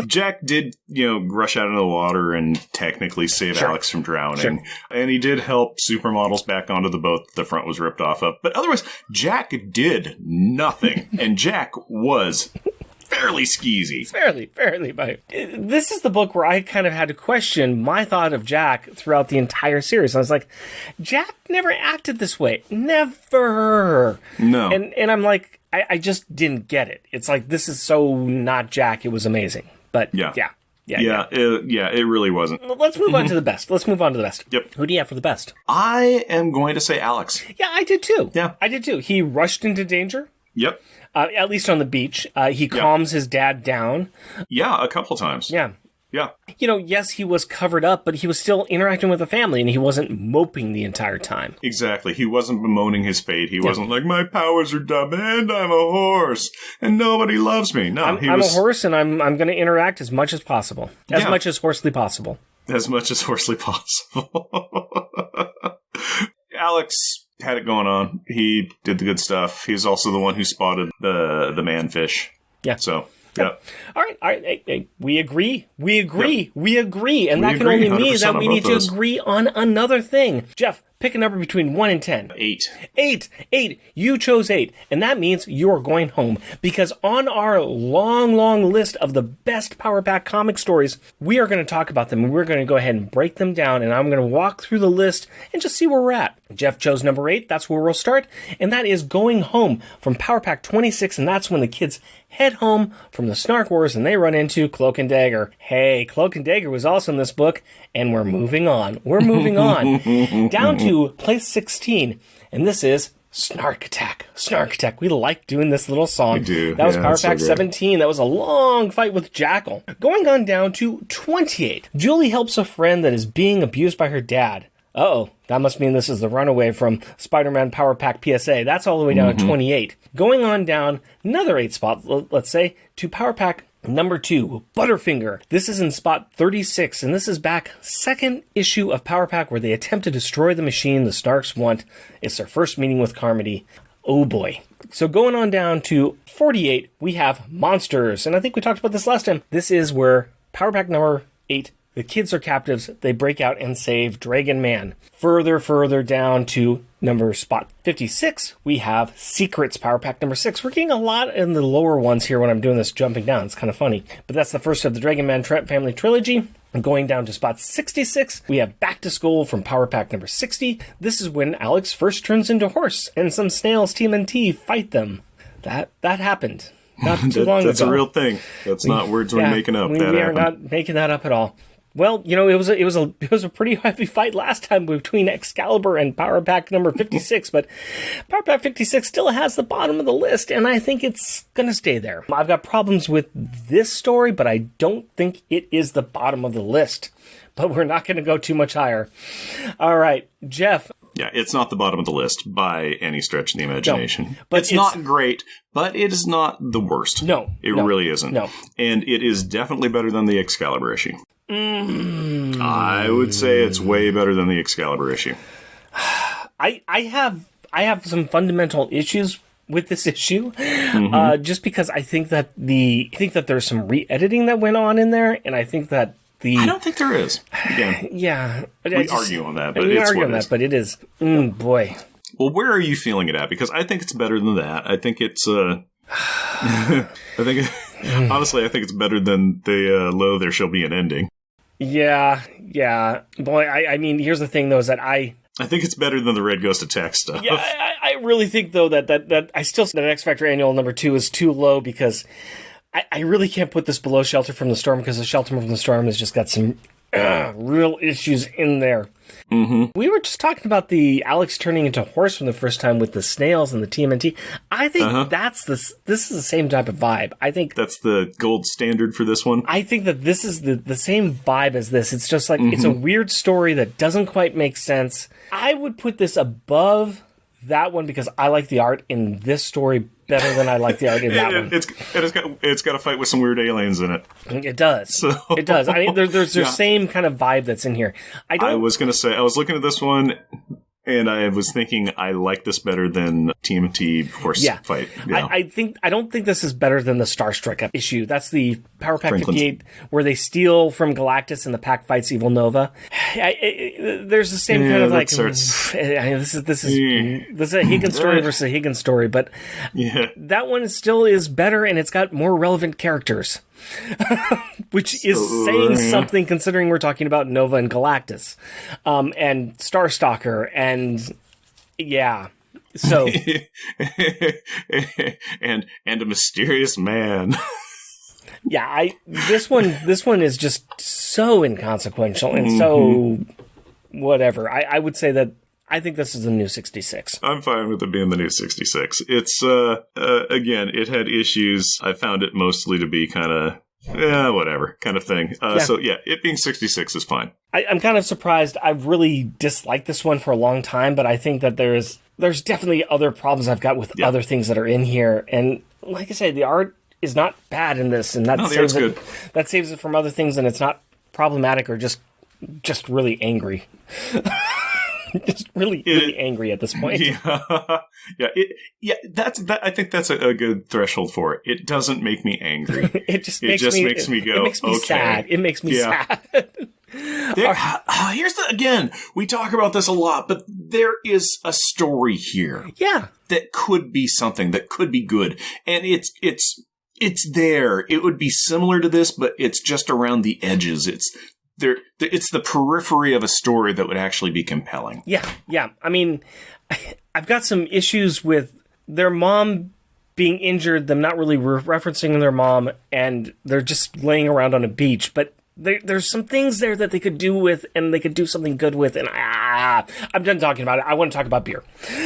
Jack did, rush out into the water and technically save Alex from drowning. Sure. And he did help supermodels back onto the boat that the front was ripped off of. But otherwise, Jack did nothing. And Jack was fairly skeezy. Fairly. But this is the book where I kind of had to question my thought of Jack throughout the entire series. I was like, Jack never acted this way. Never. No. And I'm like, I just didn't get it. It's like, this is so not Jack. It was amazing. But yeah. It really wasn't. Let's move on to the best. Yep. Who do you have for the best? I am going to say Alex. Yeah, I did too. Yeah. I did too. He rushed into danger. Yep. At least on the beach. He calms his dad down. Yeah, a couple times. Yeah. Yeah. Yes, he was covered up, but he was still interacting with the family, and he wasn't moping the entire time. Exactly. He wasn't bemoaning his fate. He wasn't like, my powers are dumb, and I'm a horse, and nobody loves me. No, I'm a horse, and I'm going to interact as much as possible. As much as horsely possible. As much as horsely possible. Alex had it going on. He did the good stuff. He's also the one who spotted the manfish. Yeah. So... Yep. All right. Hey, we agree. And that can only mean that we need to agree on another thing. Jeff, pick a number between 1 and 10. 8. 8. You chose 8. And that means you're going home. Because on our long list of the best Power Pack comic stories, we are going to talk about them. And we're going to go ahead and break them down. And I'm going to walk through the list and just see where we're at. Jeff chose number 8. That's where we'll start. And that is Going Home from Power Pack 26. And that's when the kids head home from the Snark Wars and they run into Cloak and Dagger. Hey, Cloak and Dagger was also in this book. And we're moving on. Down to place 16. And this is Snark Attack. We like doing this little song. We do. That was Power Pack 17. That was a long fight with Jackal. Going on down to 28. Julie helps a friend that is being abused by her dad. Uh-oh, that must mean this is the runaway from Spider-Man Power Pack PSA. That's all the way down to 28. Going on down another 8 spot, let's say, to Power Pack number 2, Butterfinger. This is in spot 36, and this is back second issue of Power Pack where they attempt to destroy the machine the Snarks want. It's their first meeting with Carmody. Oh boy. So going on down to 48, we have Monsters. And I think we talked about this last time. This is where Power Pack number 8, the kids are captives. They break out and save Dragon Man. Further down to number spot 56, we have Secrets, Power Pack number 6. We're getting a lot in the lower ones here when I'm doing this jumping down. It's kind of funny. But that's the first of the Dragon Man family trilogy. Going down to spot 66, we have Back to School from Power Pack number 60. This is when Alex first turns into horse and some snails TMNT fight them. That happened. Not too long ago. That's a real thing. That's not words we're making up. We are not making that up at all. Well, it was a pretty heavy fight last time between Excalibur and Power Pack number 56, but Power Pack 56 still has the bottom of the list, and I think it's gonna stay there. I've got problems with this story, but I don't think it is the bottom of the list. But we're not gonna go too much higher. All right, Jeff. Yeah, it's not the bottom of the list by any stretch of the imagination. No, but it's not great, but it is not the worst. No. It really isn't. No. And it is definitely better than the Excalibur issue. I would say it's way better than the Excalibur issue. I have some fundamental issues with this issue, just because I think that there's some re-editing that went on in there, and I think that I don't think there is. Again, yeah, we argue on that, but it is. Boy. Well, where are you feeling it at? Because I think it's better than that. I think it's. Honestly, I think it's better than the Lo There Shall Be an Ending. Yeah. Boy, I mean, here's the thing, though, is that I think it's better than the Red Ghost Attack stuff. Yeah, I really think, though, that I still think that X Factor Annual number 2 is too low because I really can't put this below Shelter from the Storm because the Shelter from the Storm has just got some real issues in there. Mm-hmm. We were just talking about the Alex turning into a horse from the first time with the snails and the TMNT. I think this is the same type of vibe. I think that's the gold standard for this one. I think that this is the same vibe as this. It's just like it's a weird story that doesn't quite make sense. I would put this above that one because I like the art in this story better than I like the art in that one. It's got a fight with some weird aliens in it. It does. It does. I mean, there's the same kind of vibe that's in here. I was going to say, I was looking at this one. And I was thinking I like this better than TMT horse fight. Yeah. I don't think this is better than the Starstruck issue. That's the Power Pack 58 where they steal from Galactus and the pack fights Evil Nova. There's the same kind of like this is a Higgins story versus a Higgins story, but that one still is better and it's got more relevant characters. Which is saying something considering we're talking about Nova and Galactus. And Starstalker and so and a mysterious man. This one is just so inconsequential and so whatever. I would say that I think this is the new 66. I'm fine with it being the new 66. It's, again, it had issues. I found it mostly to be kind of, whatever kind of thing. So, it being 66 is fine. I'm kind of surprised. I've really disliked this one for a long time, but I think that there's definitely other problems I've got with other things that are in here. And like I say, the art is not bad in this, and that saves it. That saves it from other things, and it's not problematic or just really angry. Just really angry at this point. I think that's a good threshold for it. It doesn't make me angry. It just makes me go. It makes me sad. It makes me sad. Here's again. We talk about this a lot, but there is a story here. Yeah, that could be something that could be good, and it's there. It would be similar to this, but it's just around the edges. It's the periphery of a story that would actually be compelling. Yeah. I mean, I've got some issues with their mom being injured, them not really referencing their mom, and they're just laying around on a beach. But there's some things there that they could do with, and they could do something good with. And I'm done talking about it. I want to talk about beer.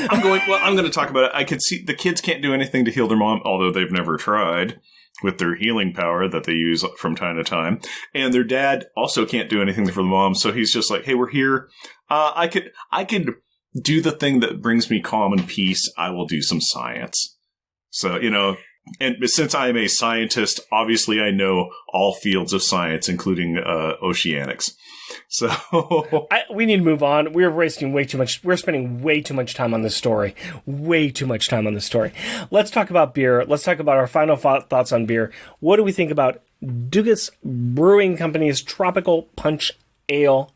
I'm going to talk about it. I could see the kids can't do anything to heal their mom, although they've never tried, with their healing power that they use from time to time. And their dad also can't do anything for the mom, so he's just like, hey, we're here. I could do the thing that brings me calm and peace. I will do some science. So, and since I am a scientist, obviously I know all fields of science, including oceanics. So we need to move on. We're wasting way too much. We're spending way too much time on this story. Way too much time on this story. Let's talk about beer. Let's talk about our final thoughts on beer. What do we think about Dugas Brewing Company's Tropical Punch Ale?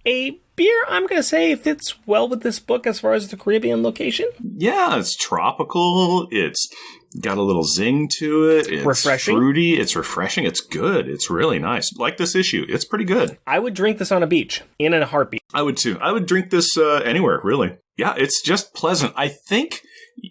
A beer, I'm going to say, fits well with this book as far as the Caribbean location. Yeah, it's tropical. It's got a little zing to it. It's refreshing. Fruity. It's refreshing. It's good. It's really nice. Like this issue. It's pretty good. I would drink this on a beach in a heartbeat. I would too. I would drink this anywhere, really. Yeah, it's just pleasant. I think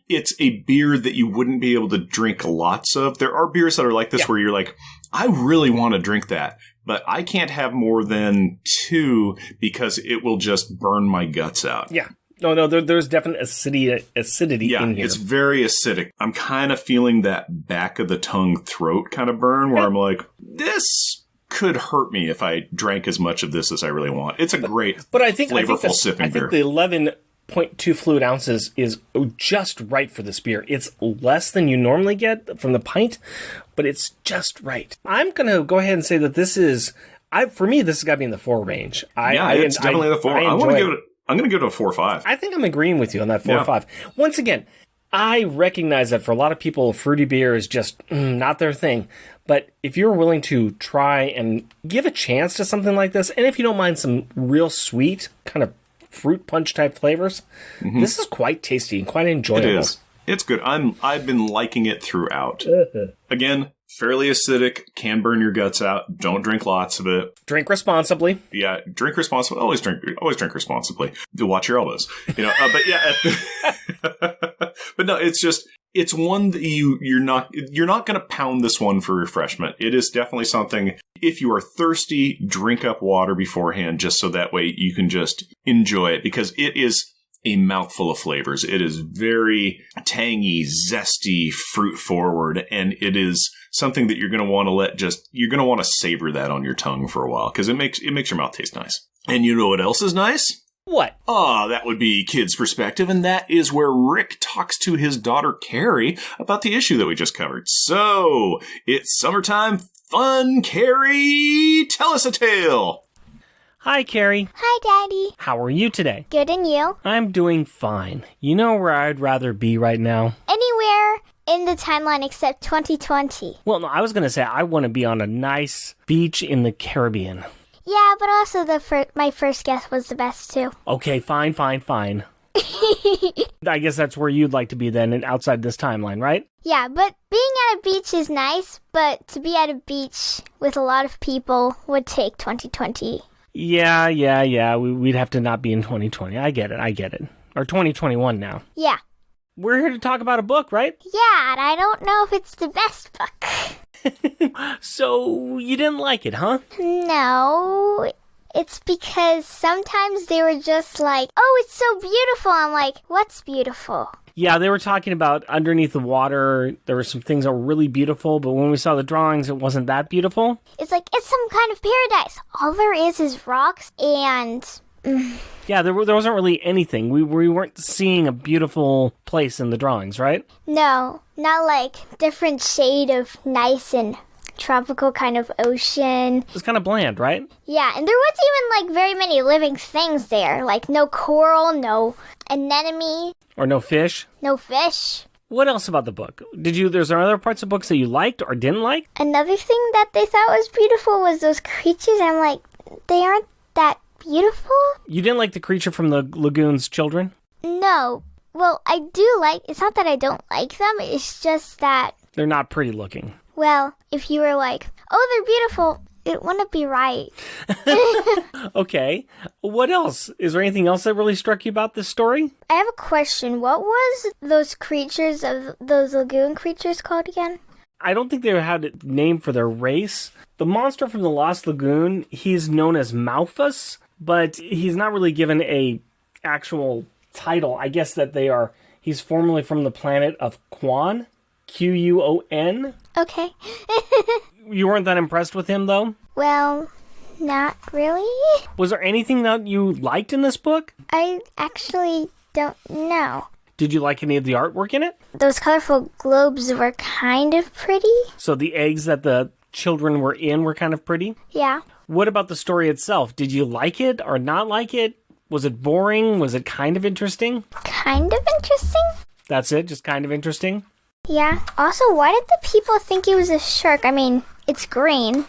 it's a beer that you wouldn't be able to drink lots of. There are beers that are like this where you're like, I really want to drink that, but I can't have more than 2 because it will just burn my guts out. Yeah. No, there's definite acidity in here. It's very acidic. I'm kind of feeling that back of the tongue throat kind of burn where I'm like, this could hurt me if I drank as much of this as I really want. It's a great, flavorful sipping beer. I think the 11.2 fluid ounces is just right for this beer. It's less than you normally get from the pint, but it's just right. I'm going to go ahead and say that this is, for me, this has got to be in the 4 range. It's definitely the 4. I'm going to give it a 4 or 5. I think I'm agreeing with you on that 4 or 5. Once again, I recognize that for a lot of people, fruity beer is just not their thing. But if you're willing to try and give a chance to something like this, and if you don't mind some real sweet kind of fruit punch type flavors, this is quite tasty and quite enjoyable. It is. It's good. I've been liking it throughout. Again, fairly acidic, can burn your guts out. Don't drink lots of it. Drink responsibly. Yeah, drink responsibly. Always drink responsibly. Watch your elbows. But yeah, but no, it's one that you're not going to pound this one for refreshment. It is definitely something. If you are thirsty, drink up water beforehand, just so that way you can just enjoy it, because it is a mouthful of flavors. It is very tangy, zesty, fruit forward, and it is something that you're going to want you're going to want to savor that on your tongue for a while, because it makes your mouth taste nice. And you know what else is nice? What? That would be Kid's Perspective, and that is where Rick talks to his daughter Carrie about the issue that we just covered. So, it's summertime fun. Carrie, tell us a tale. Hi, Carrie. Hi, Daddy. How are you today? Good, and you? I'm doing fine. You know where I'd rather be right now? Anywhere in the timeline except 2020. Well, no, I was going to say I want to be on a nice beach in the Caribbean. Yeah, but also my first guess was the best, too. Okay, fine. I guess that's where you'd like to be then, outside this timeline, right? Yeah, but being at a beach is nice, but to be at a beach with a lot of people would take 2020. Yeah. We'd have to not be in 2020. I get it. Or 2021 now. Yeah. We're here to talk about a book, right? Yeah, and I don't know if it's the best book. So, you didn't like it, huh? No, it's because sometimes they were just like, oh, it's so beautiful. I'm like, what's beautiful? Yeah, they were talking about underneath the water, there were some things that were really beautiful, but when we saw the drawings, it wasn't that beautiful. It's like, it's some kind of paradise. All there is rocks and... Yeah, there wasn't really anything. We weren't seeing a beautiful place in the drawings, right? No, not like different shade of nice and tropical kind of ocean. It's kind of bland, right? Yeah, and there wasn't even like very many living things there. Like no coral, no anemone. Or no fish? No fish. What else about the book? There's there other parts of books that you liked or didn't like? Another thing that they thought was beautiful was those creatures. I'm like, they aren't that beautiful? You didn't like the creature from the lagoon's children? No. Well, I do like, it's not that I don't like them, it's just that... They're not pretty looking. Well, if you were like, oh, they're beautiful, it wouldn't be right. Okay. What else? Is there anything else that really struck you about this story? I have a question. What was those lagoon creatures called again? I don't think they had a name for their race. The monster from the Lost Lagoon, he's known as Mowfus, but he's not really given a actual title. I guess that he's formerly from the planet of Quon, Quon. Okay. You weren't that impressed with him, though? Well, not really. Was there anything that you liked in this book? I actually don't know. Did you like any of the artwork in it? Those colorful globes were kind of pretty. So the eggs that the children were in were kind of pretty? Yeah. What about the story itself? Did you like it or not like it? Was it boring? Was it kind of interesting? Kind of interesting? That's it? Just kind of interesting? Yeah. Also, why did the people think it was a shark? I mean, it's green.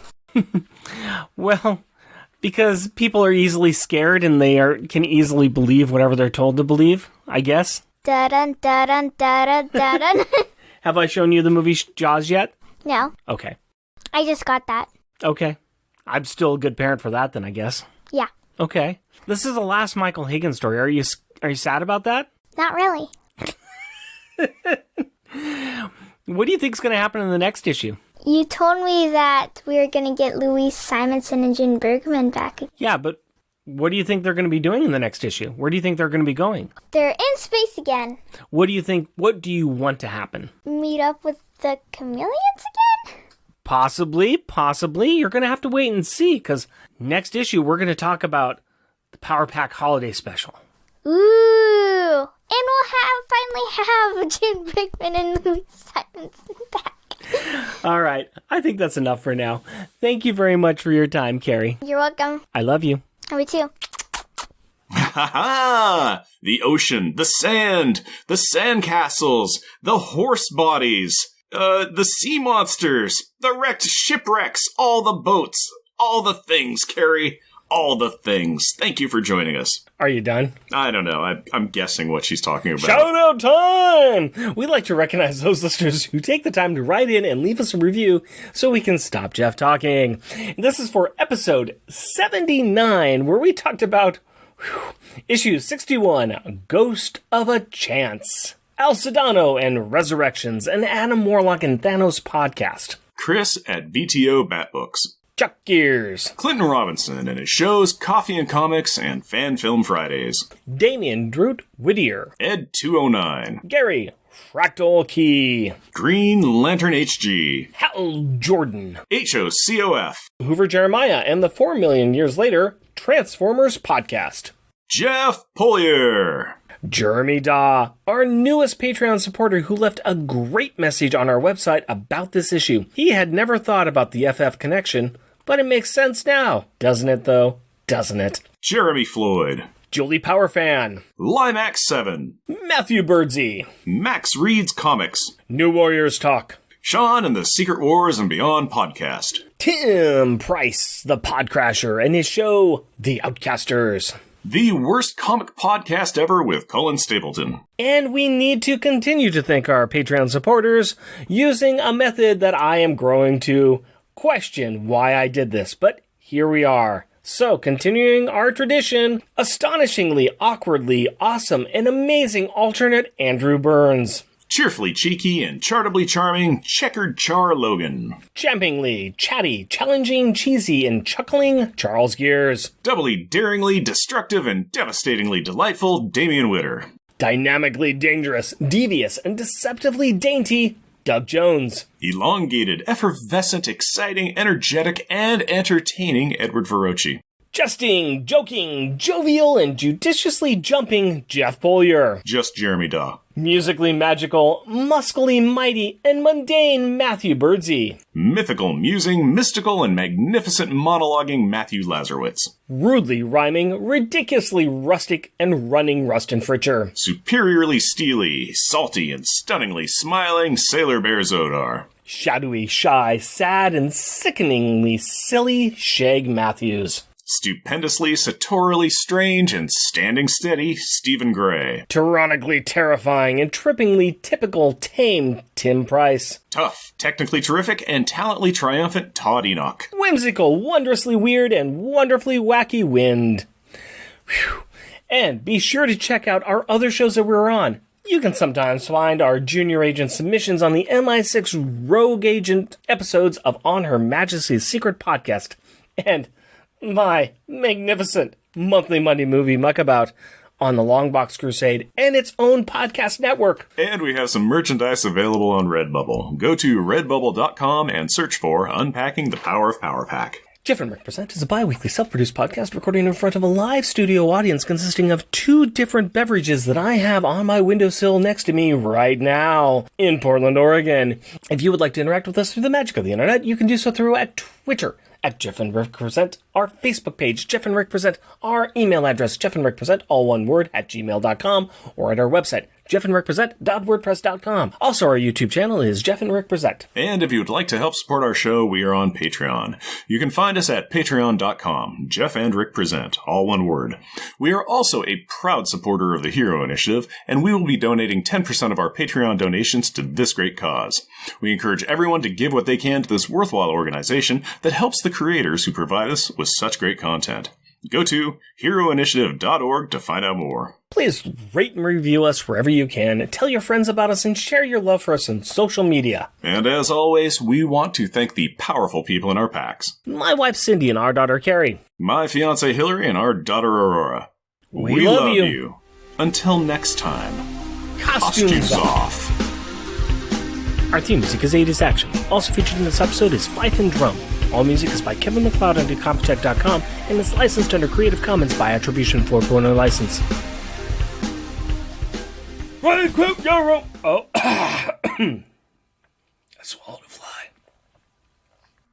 Well, because people are easily scared and can easily believe whatever they're told to believe, I guess. Da-dun, da-dun, da-dun, da-dun. Have I shown you the movie Jaws yet? No. Okay. I just got that. Okay. I'm still a good parent for that then, I guess. Yeah. Okay. This is the last Michael Higgins story. Are you sad about that? Not really. What do you think's going to happen in the next issue? You told me that we were going to get Louise Simonson and Jen Bergman back. Yeah, but what do you think they're going to be doing in the next issue? Where do you think they're going to be going? They're in space again. What do you want to happen? Meet up with the chameleons again? Possibly. You're going to have to wait and see, because next issue we're going to talk about the Power Pack Holiday Special. Ooh! And we'll finally have Jen Bergman and Louise Simonson back. All right. I think that's enough for now. Thank you very much for your time, Carrie. You're welcome. I love you. Me too. Ha ha! The ocean, the sand castles, the horse bodies, the sea monsters, the wrecked shipwrecks, all the boats, all the things, Carrie. All the things. Thank you for joining us. Are you done? I don't know. I'm guessing what she's talking about. Shout out time! We'd like to recognize those listeners who take the time to write in and leave us a review so we can stop Jeff talking. This is for episode 79, where we talked about issue 61, Ghost of a Chance, Al Sedano and Resurrections, an Adam Warlock and Thanos podcast. Chris at BTO Batbooks. Chuck Gears. Clinton Robinson and his shows Coffee and Comics and Fan Film Fridays. Damien Droot Whittier. Ed 209. Gary Fractal Key. Green Lantern HG. Hal Jordan. HOCOF. Hoover Jeremiah and the 4 million years later Transformers podcast. Jeff Polier. Jeremy Daw, our newest Patreon supporter who left a great message on our website about this issue. He had never thought about the FF connection, but it makes sense now, doesn't it though? doesn't it? Jeremy Floyd. Julie Powerfan. Limax7. Matthew Birdsey. Max Reads Comics. New Warriors Talk. Sean and the Secret Wars and Beyond podcast. Tim Price, the Podcrasher, and his show, The Outcasters. The worst comic podcast ever with Colin Stapleton. And we need to continue to thank our Patreon supporters using a method that I am growing to question why I did this, but here we are. So, continuing our tradition, astonishingly, awkwardly, awesome, and amazing alternate Andrew Burns. Cheerfully cheeky and chartably charming Checkered Char Logan. Champingly, chatty, challenging, cheesy, and chuckling Charles Gears. Doubly daringly destructive and devastatingly delightful Damian Witter. Dynamically dangerous, devious, and deceptively dainty Doug Jones. Elongated, effervescent, exciting, energetic, and entertaining Edward Verocci. Jesting, joking, jovial, and judiciously jumping Jeff Polier. Just Jeremy Daw. Musically magical, muscly mighty, and mundane Matthew Birdsey. Mythical, musing, mystical, and magnificent monologuing Matthew Lazarowitz. Rudely rhyming, ridiculously rustic, and running Rustin Fritcher. Superiorly steely, salty, and stunningly smiling Sailor Bear Zodar. Shadowy, shy, sad, and sickeningly silly Shag Matthews. Stupendously, sartorially strange, and standing steady, Stephen Gray. Tyrannically terrifying and trippingly typical tame Tim Price. Tough, technically terrific, and talently triumphant Todd Enoch. Whimsical, wondrously weird, and wonderfully wacky Wind. Whew. And be sure to check out our other shows that we're on. You can sometimes find our Junior Agent submissions on the MI6 Rogue Agent episodes of On Her Majesty's Secret Podcast. And my magnificent monthly Monday movie muckabout on the Longbox Crusade and its own podcast network. And we have some merchandise available on Redbubble. Go to redbubble.com and search for Unpacking the Power of Power Pack. Jeff and Rick Present is a bi-weekly self-produced podcast recording in front of a live studio audience consisting of 2 different beverages that I have on my windowsill next to me right now in Portland, Oregon. If you would like to interact with us through the magic of the internet, you can do so through at Twitter at Jeff and Rick Present, our Facebook page, Jeff and Rick Present, our email address, Jeff and Rick Present, all one word, at gmail.com, or at our website, jeffandrickpresent.wordpress.com. Also, our YouTube channel is Jeff and Rick Present. And if you would like to help support our show, we are on Patreon. You can find us at patreon.com, Jeff and Rick Present, all one word. We are also a proud supporter of the Hero Initiative, and we will be donating 10% of our Patreon donations to this great cause. We encourage everyone to give what they can to this worthwhile organization that helps the creators who provide us with such great content. Go to heroinitiative.org to find out more. Please rate and review us wherever you can, tell your friends about us, and share your love for us on social media. And as always, we want to thank the powerful people in our packs. My wife Cindy and our daughter Carrie. My fiancée Hillary and our daughter Aurora. We love you. Until next time, Costumes off. Our theme music is 80s Action. Also featured in this episode is Fife and Drum. All music is by Kevin MacLeod on Incompetech.com and is licensed under Creative Commons by Attribution 4.0 license. Right, quick, yo, oh. I swallowed a fly.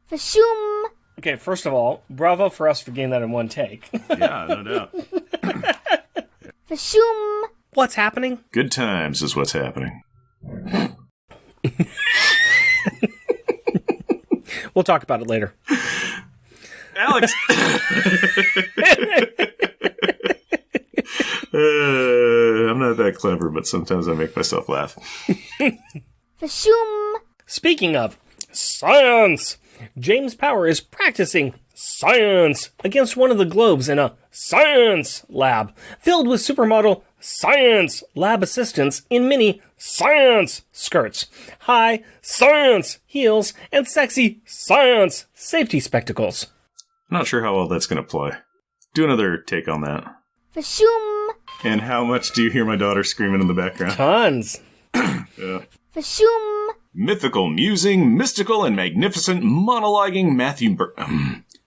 Fashoom. Okay, first of all, bravo for us for getting that in one take. Yeah, no doubt. Fashoom. What's happening? Good times is what's happening. We'll talk about it later. Alex! I'm not that clever, but sometimes I make myself laugh. Fashoom. Speaking of science, James Power is practicing science against one of the globes in a science lab filled with supermodel science lab assistants in mini science skirts, high science heels, and sexy science safety spectacles. I'm not sure how well that's going to play. Do another take on that. Fashoom. And how much do you hear my daughter screaming in the background? Tons. Yeah. Fashoom. Mythical, musing, mystical, and magnificent monologuing Matthew